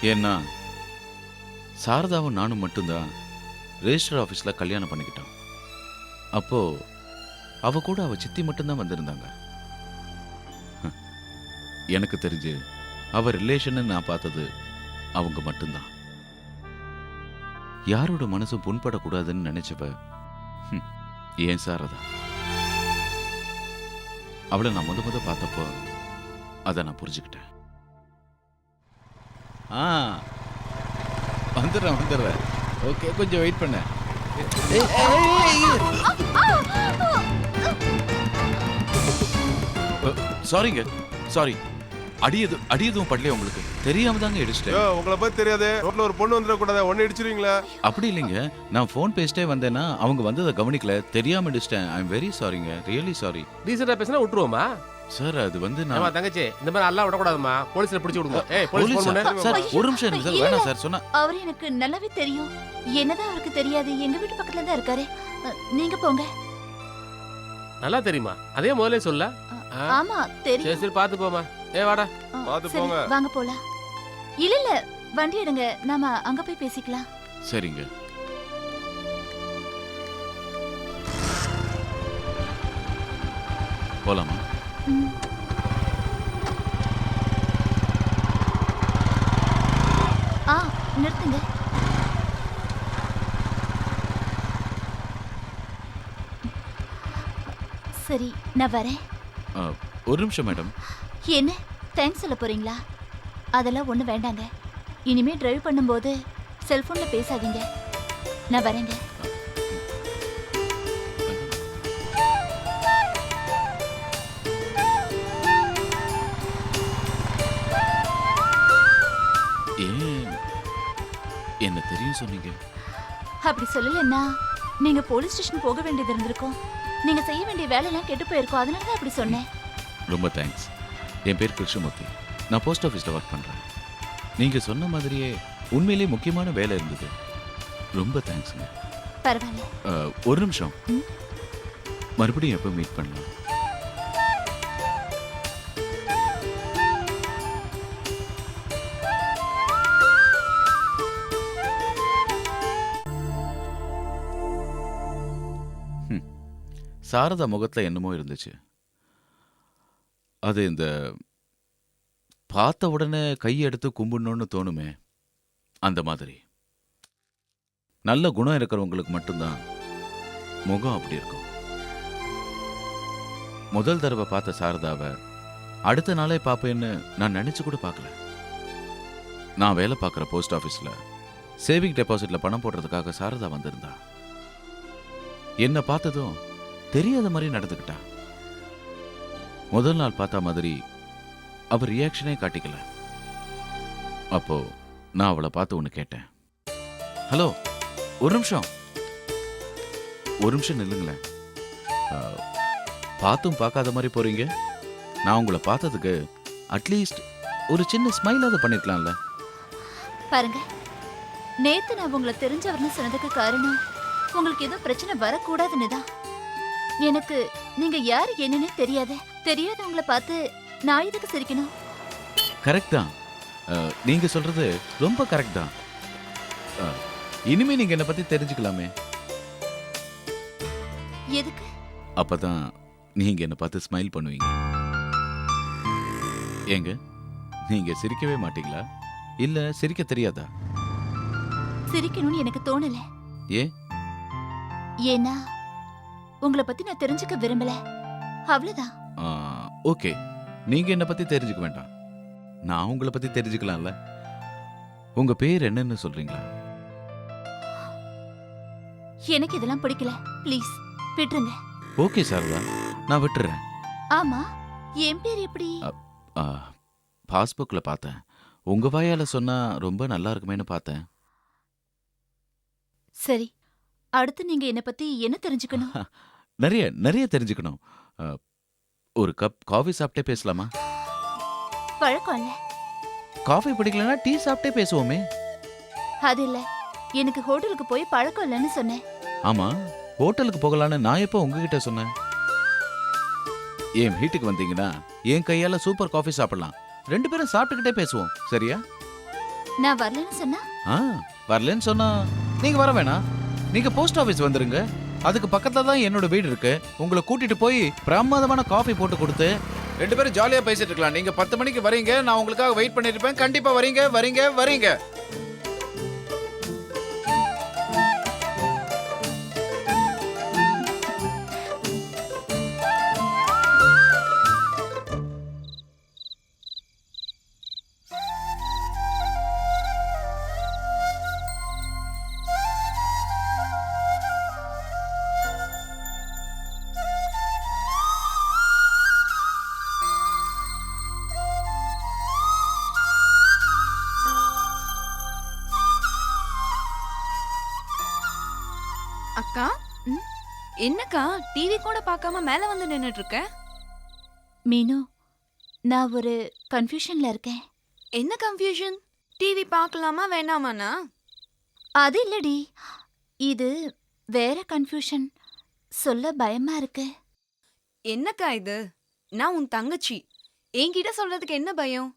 ஏன்னா சாரதாவும் நானும் மட்டும்தான் ரெஜிஸ்டர் ஆஃபீஸ்ல கல்யாணம் பண்ணிக்கிட்டோம். அப்போ அவ கூட அவ சித்தி மட்டும்தான் வந்திருந்தாங்க. எனக்கு தெரிஞ்சு அவ ரிலேஷன் நான் பார்த்தது அவங்க மட்டும்தான். யாரோட மனசும் புண்படக்கூடாதுன்னு நினைச்சவ ஏன் சாரதா. அவளை நான் முத பார்த்தப்போ அதை நான் புரிஞ்சுக்கிட்டேன். வந்துடுறேன். ஓகே, கொஞ்சம் வெயிட் பண்ண. சாரிங்க, சாரி. அடியதும் படலையே உங்களுக்கு தெரியாம தாங்க இடிச்சிட்டேன். உங்களை பத்தி தெரியாது. ரோட்ல ஒரு பொண்ணு வந்துடக்கூடாது, ஒன்னு இடிச்சிருவீங்களா? அப்படி இல்லைங்க, நான் ஃபோன் பேசிட்டே வந்தேன்னா அவங்க வந்ததை கவனிக்கல, தெரியாம இடிச்சிட்டேன். ஐ எம் வெரி சாரிங்க, ரியலி சாரி. டீசெண்டா பேசினா விட்டுருவோமா சார்? அது வந்து நான் தங்கச்சி இந்த மாதிரி எல்லாம் விடக்கூடாதுமா, போலீஸ்ல பிடிச்சு விடுங்க. போலீஸ் சார் ஒரு நிமிஷம் இருங்க சார். வேணாம் சார் சொன்னா. அவர் எனக்கு நல்லாவே தெரியும். என்னதான் அவருக்கு தெரியாது, எங்க வீட்டு பக்கத்துல தான் இருக்காரு. நீங்க போங்க. நல்லா தெரியுமா? அதே முதல்ல சொல்ல. ஆமா தெரியும். சரி பாத்து போமா. வாடா பாத்து போங்க. வாங்க போலாம். இல்ல வண்டி எடுங்க, நாம அங்க போய் பேசிக்கலாம். சரிங்க. போலாமா? நிறுத்துங்க. சரி நான் வரேன். ஒரு நிமிஷம் மேடம். என்ன தேங்க்ஸ் சொல்ல போறீங்களா? அதெல்லாம் ஒண்ணு வேண்டாங்க. இனிமே டிரைவ் பண்ணும்போது செல்போன்ல பேசாதீங்க. நான் வரேங்க. சொன்னீங்க? அப்படி சொல்லலன்னா நீங்க போலீஸ் ஸ்டேஷன் போக வேண்டியது இருந்திருக்கும். நீங்க செய்ய வேண்டிய வேலையெல்லாம் கெட்டு போயிருக்கும். அதனால தான் அப்படி சொன்னேன். ரொம்ப தேங்க்ஸ். என் பேர் கிருஷ்ணமூர்த்தி. நான் போஸ்ட் ஆஃபீஸில் ஒர்க் பண்ணுறேன். நீங்கள் சொன்ன மாதிரியே உண்மையிலேயே முக்கியமான வேலை இருந்தது. ரொம்ப தேங்க்ஸுங்க. பரவாயில்ல. ஒரு நிமிஷம். மறுபடியும் எப்போ மீட் பண்ணலாம்? சாரதா முகத்தில் என்னமோ இருந்துச்சு. அது இந்த பார்த்த உடனே கையெடுத்து கும்பிடணும்னு தோணுமே, அந்த மாதிரி. நல்ல குணம் இருக்கிறவங்களுக்கு மட்டும்தான் முகம் அப்படி இருக்கும். முதல் தடவை பார்த்த சாரதாவை அடுத்த நாளே பார்ப்பேன்னு நான் நினைச்சு கூட பார்க்கல. நான் வேலை பார்க்குற போஸ்ட் ஆஃபீஸில் சேவிங் டெபாசிட்ல பணம் போடுறதுக்காக சாரதா வந்திருந்தா. என்னை பார்த்ததும் தெரியாத மாதிரி நடந்துக்கிட்டா. முதல் நாள் பார்த்த மாதிரி அவர் ரியாக்ஷனே காட்டிக்கல. அப்போ நான் அவளை பார்த்து ஒன்று கேட்டேன். ஹலோ, ஒரு நிமிஷம் நில்லுங்களேன். பார்த்தும் பார்க்காத மாதிரி போறீங்க. நான் உங்களை பார்த்ததுக்கு அட்லீஸ்ட் ஒரு சின்ன ஸ்மைலாவது பண்ணிருக்கலாம்ல. பாருங்க, நேத்து நான் உங்களை தெரிஞ்சவர்னு சொன்னதுக்கு காரணம் உங்களுக்கு ஏதோ பிரச்சனை வரக்கூடாதுன்னு தான். எனக்கு நீங்க யாரு என்னன்னே தெரியாதவங்களை பார்த்து நான் எதுக்கு சிரிக்கணும்? கரெக்ட் தான். நீங்க சொல்றது ரொம்ப கரெக்ட் தான். இனிமே நீங்க என்ன பத்தி தெரிஞ்சுக்கலாமே. எதுக்கு? அப்பதான் நீங்க என்ன பார்த்து ஸ்மைல் பண்ணுவீங்க. ஏங்க, நீங்க சிரிக்கவே மாட்டீங்களா? இல்ல சிரிக்க தெரியாதா? சிரிக்கணும்னு எனக்கு தோணல. ஏன்? ஏன்னா உங்களை பத்தி நான் தெரிஞ்சுக்க விரும்பல, அவ்வளவுதான். ஓகே, நீங்க என்ன பத்தி தெரிஞ்சுக்க வேண்டாம். நான் உங்களை பத்தி தெரிஞ்சுக்கலாம்ல. உங்க பேர் என்னன்னு சொல்றீங்களா? எனக்கு இதெல்லாம் பிடிக்கல. ப்ளீஸ் விட்டுருங்க. ஓகே சாரதா, நான் விட்டுறேன். ஆமா, என் பேர் எப்படி? பாஸ்புக்ல பார்த்தேன். உங்க வாயால சொன்னா ரொம்ப நல்லா இருக்குமேன்னு பார்த்தேன். சரி, அடுத்து நீங்க என்ன பத்தி என்ன தெரிஞ்சுக்கணும்? நிறைய தெரிஞ்சுக்கணும். ஒரு கப் காஃபி சாப்பிட்டே பேசலாமா? பழக்கம் இல்ல. காஃபி பிடிக்கலனா டீ சாப்பிட்டே பேசுவோமே. அது இல்ல, எனக்கு ஹோட்டலுக்கு போய் பழக்கம் இல்லைன்னு சொன்னேன். ஆமா, ஹோட்டலுக்கு போகலான்னு நான் எப்போ உங்ககிட்ட சொன்னேன்? என் வீட்டுக்கு வந்தீங்கன்னா என் கையால சூப்பர் காஃபி சாப்பிடலாம். 2 பேரும் சாப்பிட்டுக்கிட்டே பேசுவோம். சரியா? நான் வரலன்னு சொன்னா? வரலன்னு சொன்னா நீங்க வர வேணாம். நீங்க போஸ்ட் ஆஃபீஸ் வந்துருங்க. அதுக்கு பக்கத்துல தான் என்னோட வீடு இருக்கு. உங்களை கூட்டிட்டு போய் பிரமாதமான காஃபி போட்டு கொடுத்து 2 பேரும் ஜாலியா பேசிட்டு இருக்கலாம். நீங்க 10 மணிக்கு வரீங்க, நான் உங்களுக்காக வெயிட் பண்ணிட்டு இருப்பேன். கண்டிப்பா வரீங்க. அக்கா, என்னக்கா டிவி கூட பார்க்காம மேல வந்து நின்னுட்டு இருக்க? மீனு, நான் ஒரு கன்ஃபியூஷன்ல இருக்கேன். என்ன கன்ஃபியூஷன்? டிவி பார்க்கலாமா வேணாமானா? அது இல்லடி, இது வேற கன்ஃபியூஷன். சொல்ல பயமா இருக்கு. என்னக்கா இது? நான் உன் தங்கச்சி, என்கிட்ட சொல்றதுக்கு என்ன பயம்?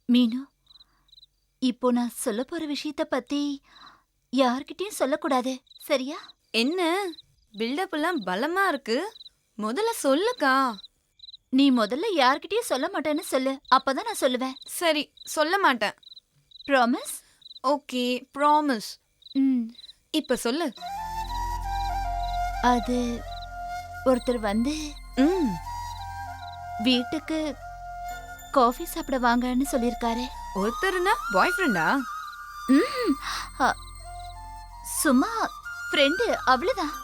மீனு, இப்போ நான் சொல்ல போற விஷயத்த பத்தி யார்கிட்டயும் சொல்லக்கூடாது, சரியா? என்ன பில்டப் எல்லாம் பலமா இருக்கு? முதல்ல சொல்லுக்கா. நீ முதல்ல யார்கிட்டயும் சொல்ல மாட்டேன்னு சொல்லு, அப்பதான் நான் சொல்லுவேன். சரி, சொல்ல மாட்டேன். ப்ராமிஸ்? Okay, promise. இப்ப சொல்லு. அது ஒருத்தர் வந்து வீட்டுக்கு காஃபி சாப்பிட வாங்கன்னு சொல்லியிருக்காரு. ஒருத்தர்னா பாய் ஃப்ரெண்டா? சும்மா ஃப்ரெண்டு, அவ்வளவுதான்.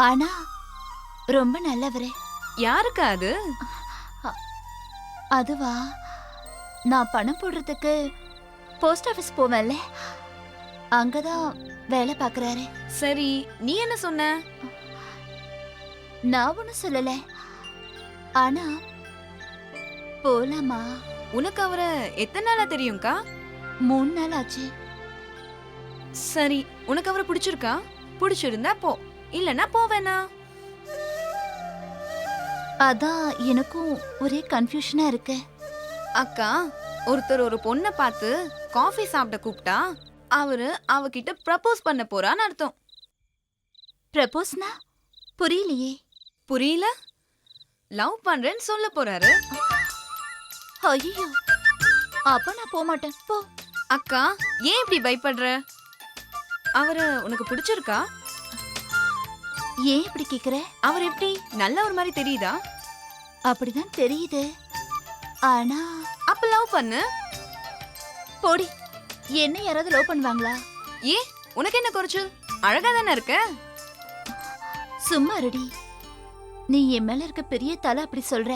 ஆனா ரொம்ப நல்லவரே. யாருக்கா அது? அதுவா, நான் பணம் போடுறதுக்கு போஸ்ட் ஆஃபீஸ் போவேன்ல, அங்கதான் வேலை பாக்குறாரு. சரி, நீ என்ன சொன்ன? நான் ஒன்னும் சொல்லல. ஆனா போலாமா? உனக்கு அவரை எத்தனை நாளா தெரியும்க்கா? 3 நாள் ஆச்சு. சரி, உனக்கு அவரை பிடிச்சிருக்கா? பிடிச்சிருந்தா போ, இல்லனா போவேனா? அதான் எனக்கும் ஒரே கன்ஃபியூஷனா இருக்கு. அக்கா, ஒருத்தர் ஒரு பொண்ணை பார்த்து காஃபி சாப்பிட கூப்பிட்டா அவரு அவகிட்ட ப்ரப்போஸ் பண்ண போறான்னு அர்த்தம். ப்ரப்போஸ்னா புரியலையே. புரியல? லவ் பண்றேன்னு சொல்ல போறாரு. ஐயோ, அப்ப நான் போக மாட்டேன். போ. அக்கா, ஏன் இப்படி பயப்படுற? அவரை உனக்கு பிடிச்சிருக்கா? ஏன் இப்படி கேக்குற? அவர் எப்படி நல்ல ஒரு மாதிரி தெரியுதா? அப்படிதான் தெரியுது. ஆனா அப்ப லவ் பண்ணு. போடி, என்ன யாராவது லவ் பண்ணுவாங்களா? ஏ, உனக்கு என்ன குறைச்சல்? அழகா தானே இருக்க. சும்மா ரெடி. நீ என் மேல இருக்க பெரிய தலை அப்படி சொல்ற.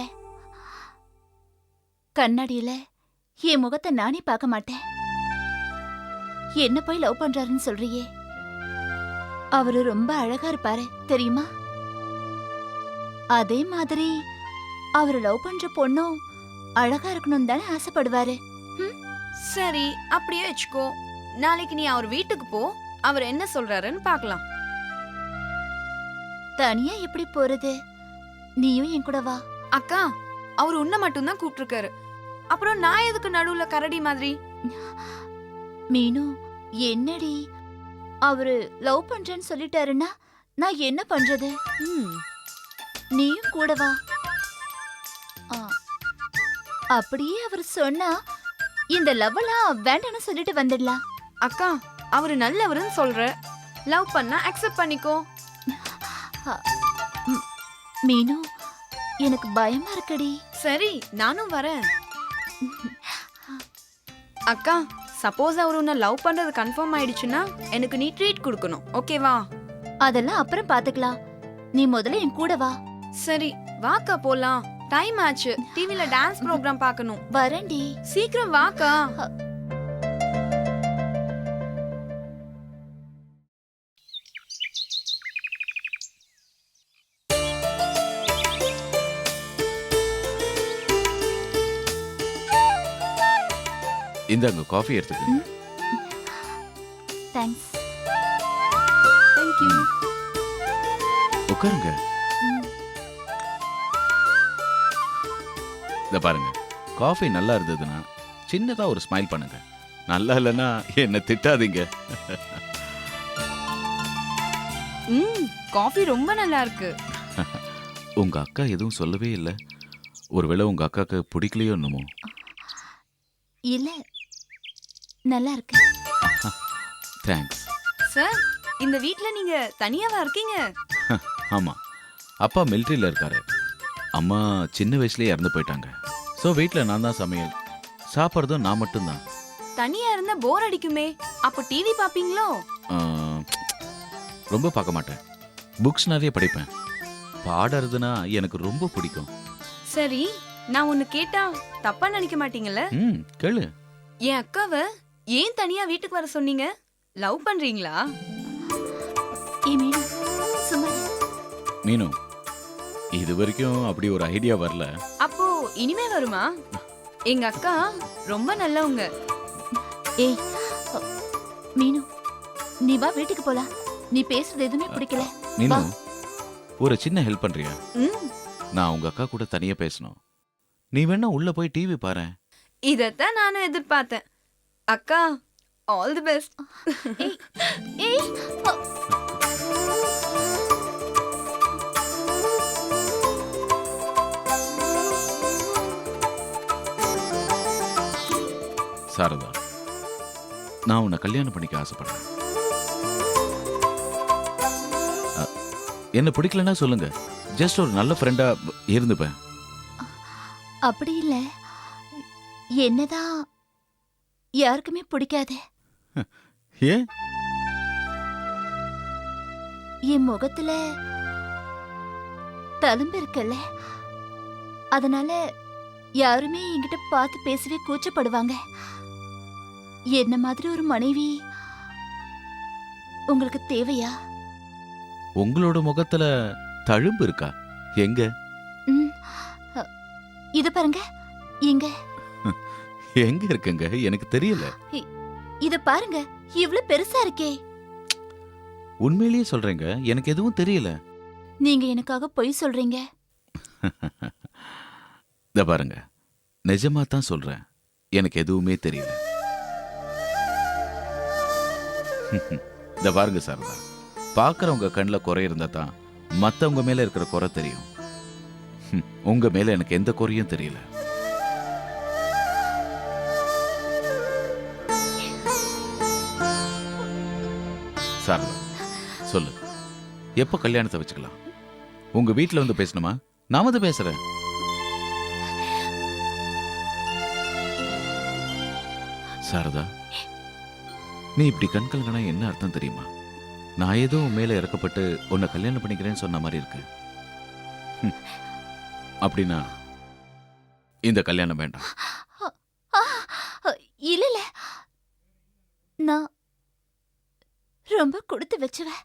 கண்ணாடியில என் முகத்தை நானே பார்க்க மாட்டேன். என்ன போய் லவ் பண்றாருன்னு சொல்றியே? அவரு ரொம்ப அழகா இருப்பாரு தெரியுமா? அதே மாதிரி அவரு லவ் பண்ற பொண்ணும் அழகா இருக்கணும் தானே ஆசைப்படுவாரு. சரி, அப்படியே வச்சுக்கோ. நாளைக்கு நீ அவர் வீட்டுக்கு போ, அவர் என்ன சொல்றாருன்னு பார்க்கலாம். தனியா எப்படி போறது? நீயும் என் கூட வா. அக்கா, அவர் உன்னை மட்டும்தான் கூப்பிட்டுருக்காரு. அப்புறம் நான் எதுக்கு நடுவுல கரடி மாதிரி? மீனு, என்னடி அவரு லவ் பண்றேன்னு சொல்லிட்டாருன்னா நான் என்ன பண்றது? நீயும் கூட வா. அப்படியே அவர் சொன்னா இந்த லவ்வெல்லாம் வேண்டான்னு சொல்லிட்டு வந்துடலாம். அக்கா, அவரு நல்லவருன்னு சொல்ற. லவ் பண்ணா அக்செப்ட் பண்ணிக்கோ. மீனு, எனக்கு பயமா இருக்கடி. சரி, நானும் வரேன். அக்கா, சப்போஸ் அவர் உன்னை லவ் பண்றது கன்ஃபார்ம் ஆயிடுச்சுன்னா எனக்கு நீ ட்ரீட் கொடுக்கணும், ஓகேவா? அதெல்லாம் அப்புறம் பாத்துக்கலாம். நீ முதல்ல என் கூட வா. சரி, வாக்கா போலாம். டைம் ஆச்சு. டிவில டான்ஸ் ப்ரோக்ராம் பார்க்கணும். வரேன்டி. சீக்கிரம் வாக்கா. இந்தாங்க காஃபி எடுத்துக்கங்க. தேங்க்ஸ். Thank you. உட்காருங்க. இத பாருங்க, காஃபி நல்லா இருந்ததுன்னா சின்னதா ஒரு ஸ்மைல் பண்ணுங்க. நல்லா இல்லைன்னா என்ன திட்டாதீங்க. காஃபி ரொம்ப நல்லா இருக்கு. உங்க அக்கா எதுவும் சொல்லவே இல்லை. ஒருவேளை உங்க அக்காக்கு பிடிக்கலையோ என்னமோ? இல்ல, நல்லா இருக்கு. தேங்க்ஸ். சார், இந்த வீட்ல நீங்க தனியாவா இருக்கீங்க? ஆமா, அப்பா மிலிட்டரியில இருக்காரு. அம்மா சின்ன வயசுலயே இறந்து போயிட்டாங்க. ஸோ வீட்டில் நான் தான் சமையல், சாப்பிட்றதும் நான் மட்டும்தான். தனியா இருந்தா போர் அடிக்குமே. அப்போ டிவி பாப்பீங்களோ? ரொம்ப பார்க்க மாட்டேன். புக்ஸ் நிறைய படிப்பேன். பாடுறதுனா எனக்கு ரொம்ப பிடிக்கும். சரி, நான் ஒன்னு கேட்டா தப்பா நினைக்க மாட்டீங்கல்ல? கேளு. என் அக்காவை ஏன் தனியா வீட்டுக்கு வர சொன்னீங்க? லவ் பண்றீங்களா? மீனு, இது வரைக்கும் அப்படி ஒரு ஐடியா வரல. அப்போ இனிமே வருமா? எங்க அக்கா ரொம்ப நல்லவங்க. ஏய் மீனு, நீ வா, வீட்டுக்கு போலாம். நீ பேசுறது எதுவுமே பிடிக்கல. மீனு, ஒரு சின்ன ஹெல்ப் பண்றியா? ம், நான் உங்க அக்கா கூட தனியா பேசணும். நீ வேணா உள்ள போய் டிவி பாரு. இதத்தான் நானும் எதிர்பார்த்தேன். அக்கா, ஆல் தி பெஸ்ட். ஏய் ஏய் சாரதா, நான் உன்னை கல்யாணம் பண்ணிக்க ஆசைப்படுறேன். என்ன பிடிக்கலன்னா சொல்லுங்க, ஜஸ்ட் ஒரு நல்ல ஃப்ரெண்டா இருந்துப்பேன். அப்படி இல்ல, என்னதான் யாருக்குமே பிடிக்காது. ஏன்? என் முகத்துல தழும்பு இருக்குல்ல, அதனால யாருமே என்கிட்ட பார்த்து பேசவே கூச்சப்படுவாங்க. என்ன மாதிரி ஒரு மனைவி உங்களுக்கு தேவையா? உங்களோட முகத்துல தழும்பு இருக்கா? எங்க? ம், அ, இது பாருங்க, இங்க. எங்க இருக்குங்க? எனக்கு தெரியல. இத பாருங்க, இவ்ளோ பெருசா இருக்கே. உண்மையிலேயே சொல்றேங்க, எனக்கு எதுவும் தெரியல. நீங்க எனக்காக பொய் சொல்றீங்க. இத பாருங்க, நிஜமா தான் சொல்றேன், எனக்கு எதுவுமே தெரியல. இத பாருங்க சாரதா, பாக்குறவங்க கண்ணுல குறை இருந்தா தான் மத்தவங்க மேல இருக்கிற குறை தெரியும். உங்க மேல எனக்கு எந்த குறையும் தெரியல. சாரதா, சொல்லு, எப்ப கல்யாணத்தை வச்சுக்கலாம்? உங்க வீட்டுல வந்து பேசணுமா? நான் வந்து பேசுறேன். சாரதா, நீ இப்படி கண் கலங்கினா என்ன அர்த்தம் தெரியுமா? நான் ஏதோ உன் மேல இறக்கப்பட்டு உன்னை கல்யாணம் பண்ணிக்கிறேன்னு சொன்ன மாதிரி இருக்கு. அப்படின்னா இந்த கல்யாணம் வேண்டாம். இல்ல இல்ல, நான் ரொம்ப கொடுத்து வச்சுவேன்.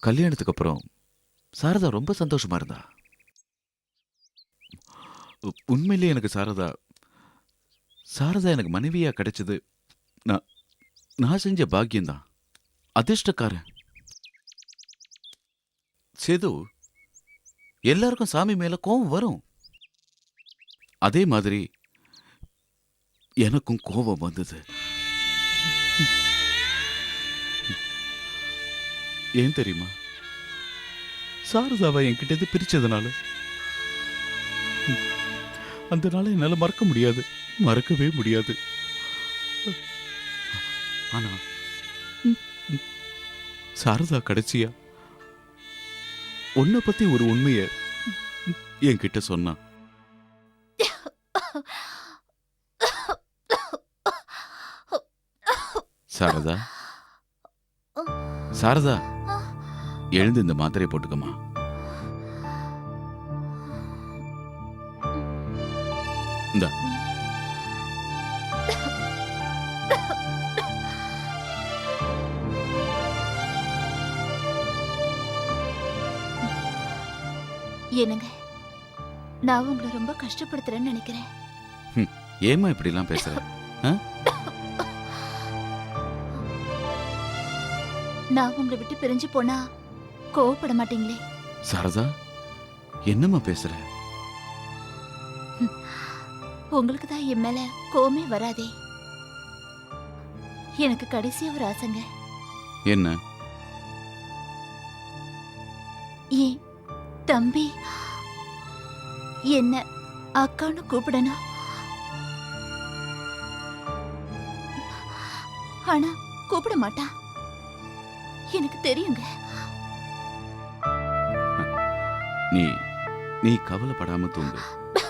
கல்யாணத்துக்கு அப்புறம் சாரதா ரொம்ப சந்தோஷமா இருந்தா. உண்மையிலேயே எனக்கு சாரதா எனக்கு மனைவியா கிடைச்சது நான் செஞ்ச பாக்கியம்தான். அதிர்ஷ்டக்காரன். சேது, எல்லாருக்கும் சாமி மேல கோபம் வரும். அதே மாதிரி எனக்கும் கோபம் வந்தது. ஏன் தெரியுமா? சாரதாவை என்கிட்ட பிரிச்சதுனால. அந்த நாளை என்னால மறக்க முடியாது, மறக்கவே முடியாது. ஆனா சாரதா கடைசியா உன்னை பத்தி ஒரு உண்மைய என்கிட்ட சொன்னா. சாரதா, சாரதா, எழுந்து இந்த மாத்திரை போட்டுக்கமா. இந்தா. என்னங்க, நான் உங்களை ரொம்ப கஷ்டப்படுத்துறேன்னு நினைக்கிறேன். ஏமா இப்படி எல்லாம் பேசுற? நான் உங்களை விட்டு பிரிஞ்சு போனா கோவப்பட மாட்டீங்களே? சாரதா, என்னம்மா பேசுற? உங்களுக்கு தான் என் மேல கோவமே வராதே. எனக்கு கடைசியா ஒரு ஆசைங்க. என்ன? ஏன் தம்பி என்ன அக்கான்னு கூப்பிடணும். ஆனா கூப்பிட மாட்டா, எனக்கு தெரியுங்க. நீ நீ கவலைப்படாம தூங்கு.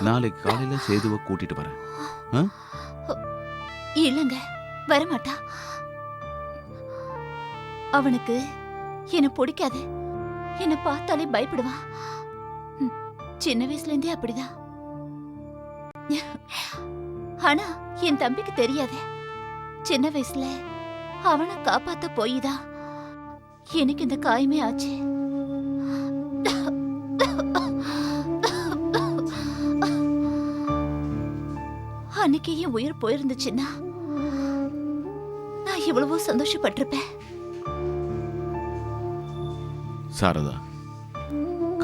நாளைக்கு காலையில சேதுவை கூட்டிட்டு வரேன். இல்லங்க, வரமாட்டா. அவனுக்கு என்ன பிடிக்காது. என்ன பார்த்தாலே பயப்படுவான். சின்ன வயசுல இருந்தே அப்படிதான். ஆனா என் தம்பிக்கு தெரியாது. சின்ன வயசுல அவனை காப்பாத்த போய்தான் எனக்கு இந்த காயமே ஆச்சு. அன்னைக்கு என் உயிர் போயிருந்துச்சுன்னா நான் எவ்வளவோ சந்தோஷப்பட்டிருப்பேன். சாரதா,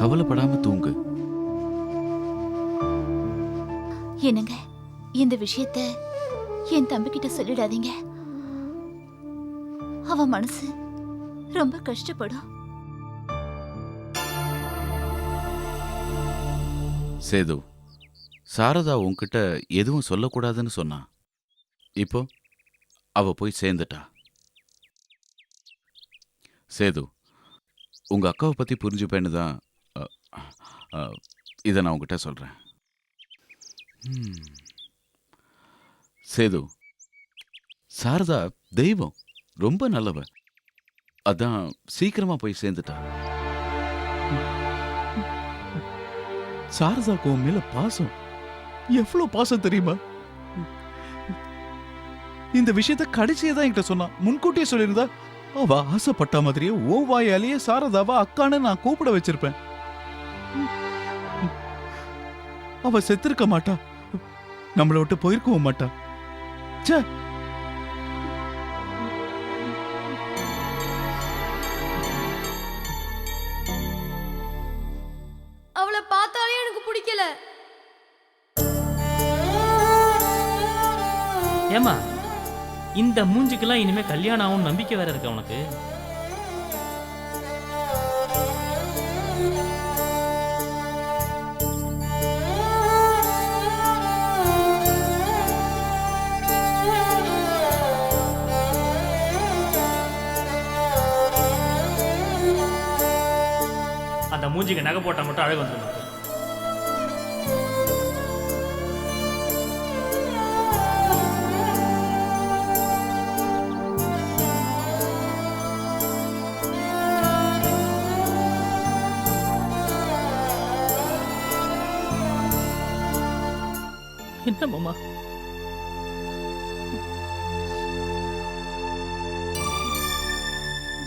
கவலைப்படாம தூங்கு. என்னங்க, இந்த விஷயத்த என் தம்பி கிட்ட சொல்லிடாதீங்க. அவ மனசு ரொம்ப கஷ்டப்படும். சேது, சாரதா உன்கிட்ட எதுவும் சொல்லக்கூடாதுன்னு சொன்னா. இப்போ அவ போய் சேர்ந்துட்டா. சேது, உங்க அக்காவை பத்தி புரிஞ்சுப்பேன்னு தான் இதை நான் உங்ககிட்ட சொல்றேன். சேது, சாரதா தெய்வம், ரொம்ப நல்லவ. அதான் சீக்கிரமா போய் சேர்ந்துட்டா. சாரதாக்கு உன் மேல பாசம் எவ்வளவு பாசம் தெரியுமா? இந்த விஷயத்த கடைசியா தான் என்கிட்ட சொன்னான். முன்கூட்டியே சொல்லியிருந்தா அவ ஆசைப்பட்ட மாதிரியே ஓ வாயாலேயே சாரதாவா அக்கான்னு நான் கூப்பிட வச்சிருப்பேன். அவ செத்திருக்க மாட்டா, நம்மளை விட்டு போயிருக்கவும் மாட்டா. ச்சே. அவளை பார்த்தாலே எனக்கு பிடிக்கல. ஏமா இந்த மூஞ்சிக்கெல்லாம் இனிமே கல்யாணம் ஆகும் நம்பிக்கை வேற இருக்கா உனக்கு? அந்த மூஞ்சிக்கு நகை போட்டா மட்டும் அழகு வந்துடும். என்ன மாமா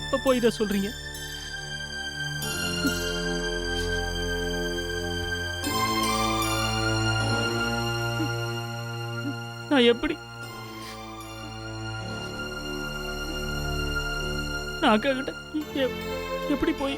இப்ப போய் இதை சொல்றீங்க? நான் எப்படி நான் அக்கா கிட்ட எப்படி போய்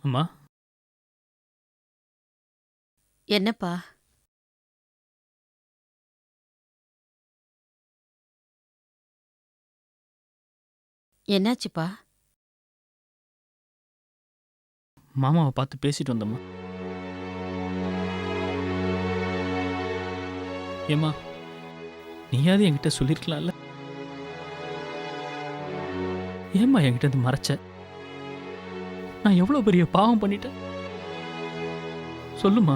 அம்மா? என்னப்பா? என்னாச்சுப்பா? மாமாவை பார்த்து பேசிட்டு வந்தம்மா. ஏம்மா நீயாவது என்கிட்ட சொல்லிருக்கலாம்ல? ஏம்மா என்கிட்ட இருந்து மறைச்ச? நான் எவ்வளவு பெரிய பாவம் பண்ணிட்டேன் சொல்லுமா.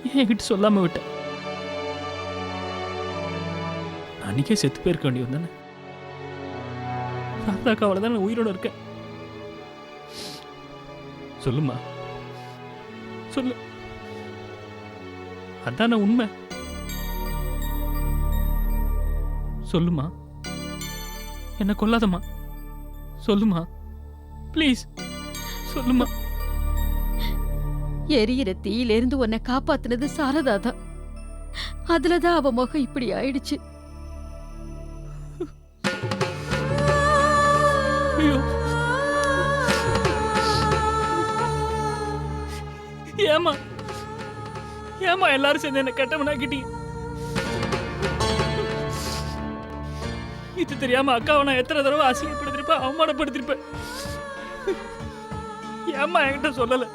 ஏன் என்கிட்ட சொல்லாம விட்ட? அன்னைக்கே செத்து போயிருக்க வேண்டியது தானே. ராதாக்கா அவளை தானே உயிரோட இருக்கேன். சொல்லுமா, சொல்லு. அதான உண்மை. சொல்லுமா, என்ன கொல்லாதம்மா. சொல்லுமா ப்ளீஸ், சொல்லுமா. எரியிற தீயிலிருந்து உன்னை காப்பாத்துனது சாரதா தான். அதுலதான் அவ முகம் இப்படி ஆயிடுச்சு. ஐயோ, ஏமா ஏமா எல்லாரும் சேர்ந்து என்ன கெட்டவனாக்கிட்டீங்க? இது தெரியாம அக்காவை நான் எத்தனை தடவை அசிங்கப்படுத்திருப்பேன், அவமானப்படுத்திருப்பேன். ஏமா என்கிட்ட சொல்லல?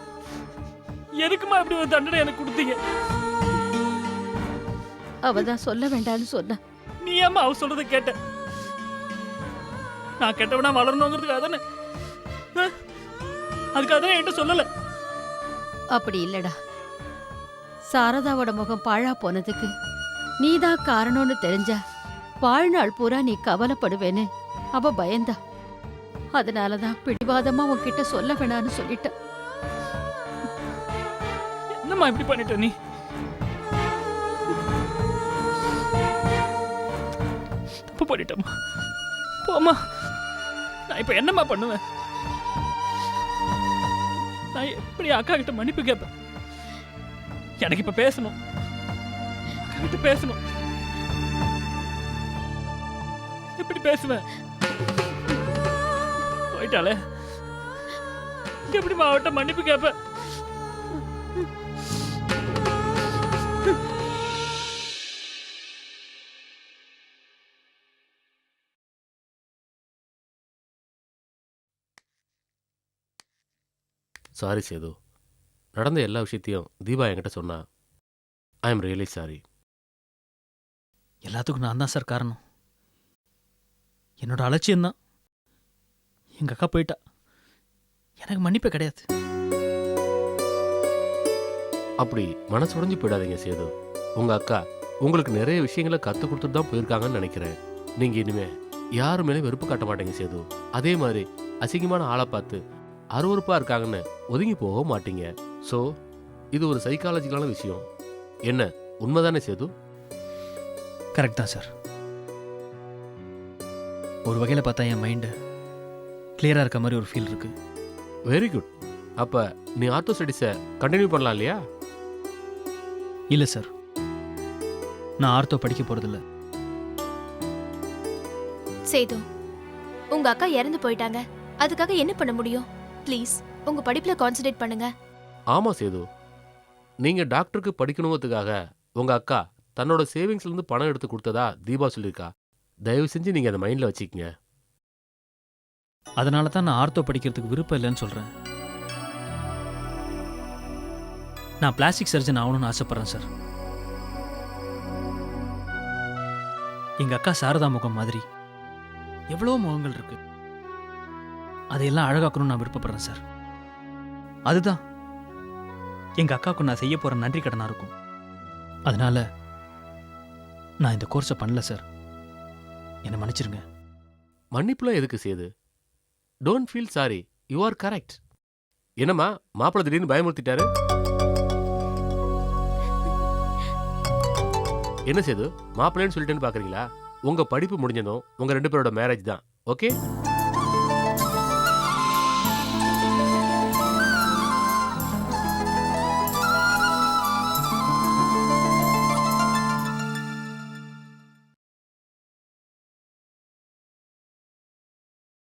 எதுக்குமா இப்படி ஒரு தண்டனை எனக்கு கொடுத்தீங்க? அவதான் சொல்ல வேண்டாம்னு சொன்னா. நீ ஏமா அவ சொல்றத கேட்ட? நான் கெட்டவனா வளரணுங்கிறதுக்காக தானே. அதுக்காக தானே என்கிட்ட சொல்லல. அப்படி இல்லடா, சாரதாவோட முகம் பாழா போனதுக்கு நீதான் காரணம்னு தெரிஞ்சா வாழ்நாள் பூரா நீ கவலைப்படுவேன்னு அவ பயந்தா. அதனாலதான் பிடிவாதமா உன்கிட்ட சொல்ல வேணான்னு சொல்லிட்ட. என்னம்மா இப்படி பண்ணிட்ட நீ? தப்பு பண்ணிட்டம்மா. போம்மா. நான் இப்ப என்னம்மா பண்ணுவேன்? நான் எப்படி அக்கா கிட்ட மன்னிப்பு கேட்பேன்? எனக்கு இப்ப பேசணும், அக்கா கிட்ட பேசணும். எப்படி பேசுவேன்? போயிட்டாலே எப்படி அவட்ட மன்னிப்பு கேட்பேன்? சாரி சேது, நடந்த எல்லா விஷயத்தையும் தீபா என்கிட்ட சொன்னா. I am really sorry. எல்லாத்துக்கும் நான் தான் சார் காரணம். என்னோட அலட்சியம்தான். எங்க அக்கா போயிட்டா. எனக்கு மன்னிப்பே கிடையாது. அப்படி மனசு உடைஞ்சு போயிடாதீங்க சேது. உங்க அக்கா உங்களுக்கு நிறைய விஷயங்களை கற்றுக் கொடுத்துட்டு தான் போயிருக்காங்கன்னு நினைக்கிறேன். நீங்க இனிமே யாரு மேலே வெறுப்பு காட்ட மாட்டீங்க சேது. அதே மாதிரி அசிங்கமான ஆளை பார்த்து அருவருப்பா இருக்காங்கன்னு ஒதுங்கி போக மாட்டீங்க. ஸோ இது ஒரு சைக்காலஜிக்கலான விஷயம். என்ன உண்மைதானே சேது? கரெக்ட் தான் சார். ஒரு வகையில் பார்த்தா என் மைண்டு கிளியராக இருக்க மாதிரி ஒரு ஃபீல் இருக்கு. Very good. அப்போ நீ ஆர்த்தோ ஸ்டடீஸை கண்டினியூ பண்ணலாம் இல்லையா? இல்லை சார், நான் ஆர்த்தோ படிக்க போகிறதில்ல. சேது, உங்க அக்கா இறந்து போயிட்டாங்க. அதுக்காக என்ன பண்ண முடியும்? ப்ளீஸ் உங்க படிப்புல கான்சென்ட்ரேட் பண்ணுங்க. ஆமா சேது, நீங்க டாக்டருக்கு படிக்கணுங்கிறதுக்காக உங்க அக்கா தன்னோட சேவிங்ஸ்ல இருந்து பணம் எடுத்து கொடுத்ததா தீபா சொல்லியிருக்கா. தயவு செஞ்சு நீங்க அதை மைண்ட்ல வச்சுக்கங்க. அதனால தான் நான் ஆர்த்தோ படிக்கிறதுக்கு விருப்பம் இல்லைன்னு சொல்கிறேன். நான் பிளாஸ்டிக் சர்ஜன் ஆகணும்னு ஆசைப்பட்றேன் சார். எங்கள் அக்கா சாரதா முகம் மாதிரி எவ்வளோ முகங்கள் இருக்கு, அதையெல்லாம் அழகாக்கணும்னு நான் விருப்பப்படுறேன் சார். அதுதான் எங்கள் அக்காவுக்கு நான் செய்ய போகிற நன்றி கடனாக இருக்கும். அதனால நான் இந்த கோர்ஸை பண்ணல சார். என்னை மன்னிச்சிருங்க. மன்னிப்புலாம் எதுக்கு Sethu? Don't feel sorry, you are correct. என்னம்மா மாப்பிள்ளை திடீர்னு பயமுறுத்திட்டாரு? என்ன சேது, மாப்பிள்ளைன்னு சொல்லிட்டேன்னு பாக்குறீங்களா? உங்க படிப்பு முடிஞ்சதும் உங்க 2 பேரோட மேரேஜ் தான். ஓகே?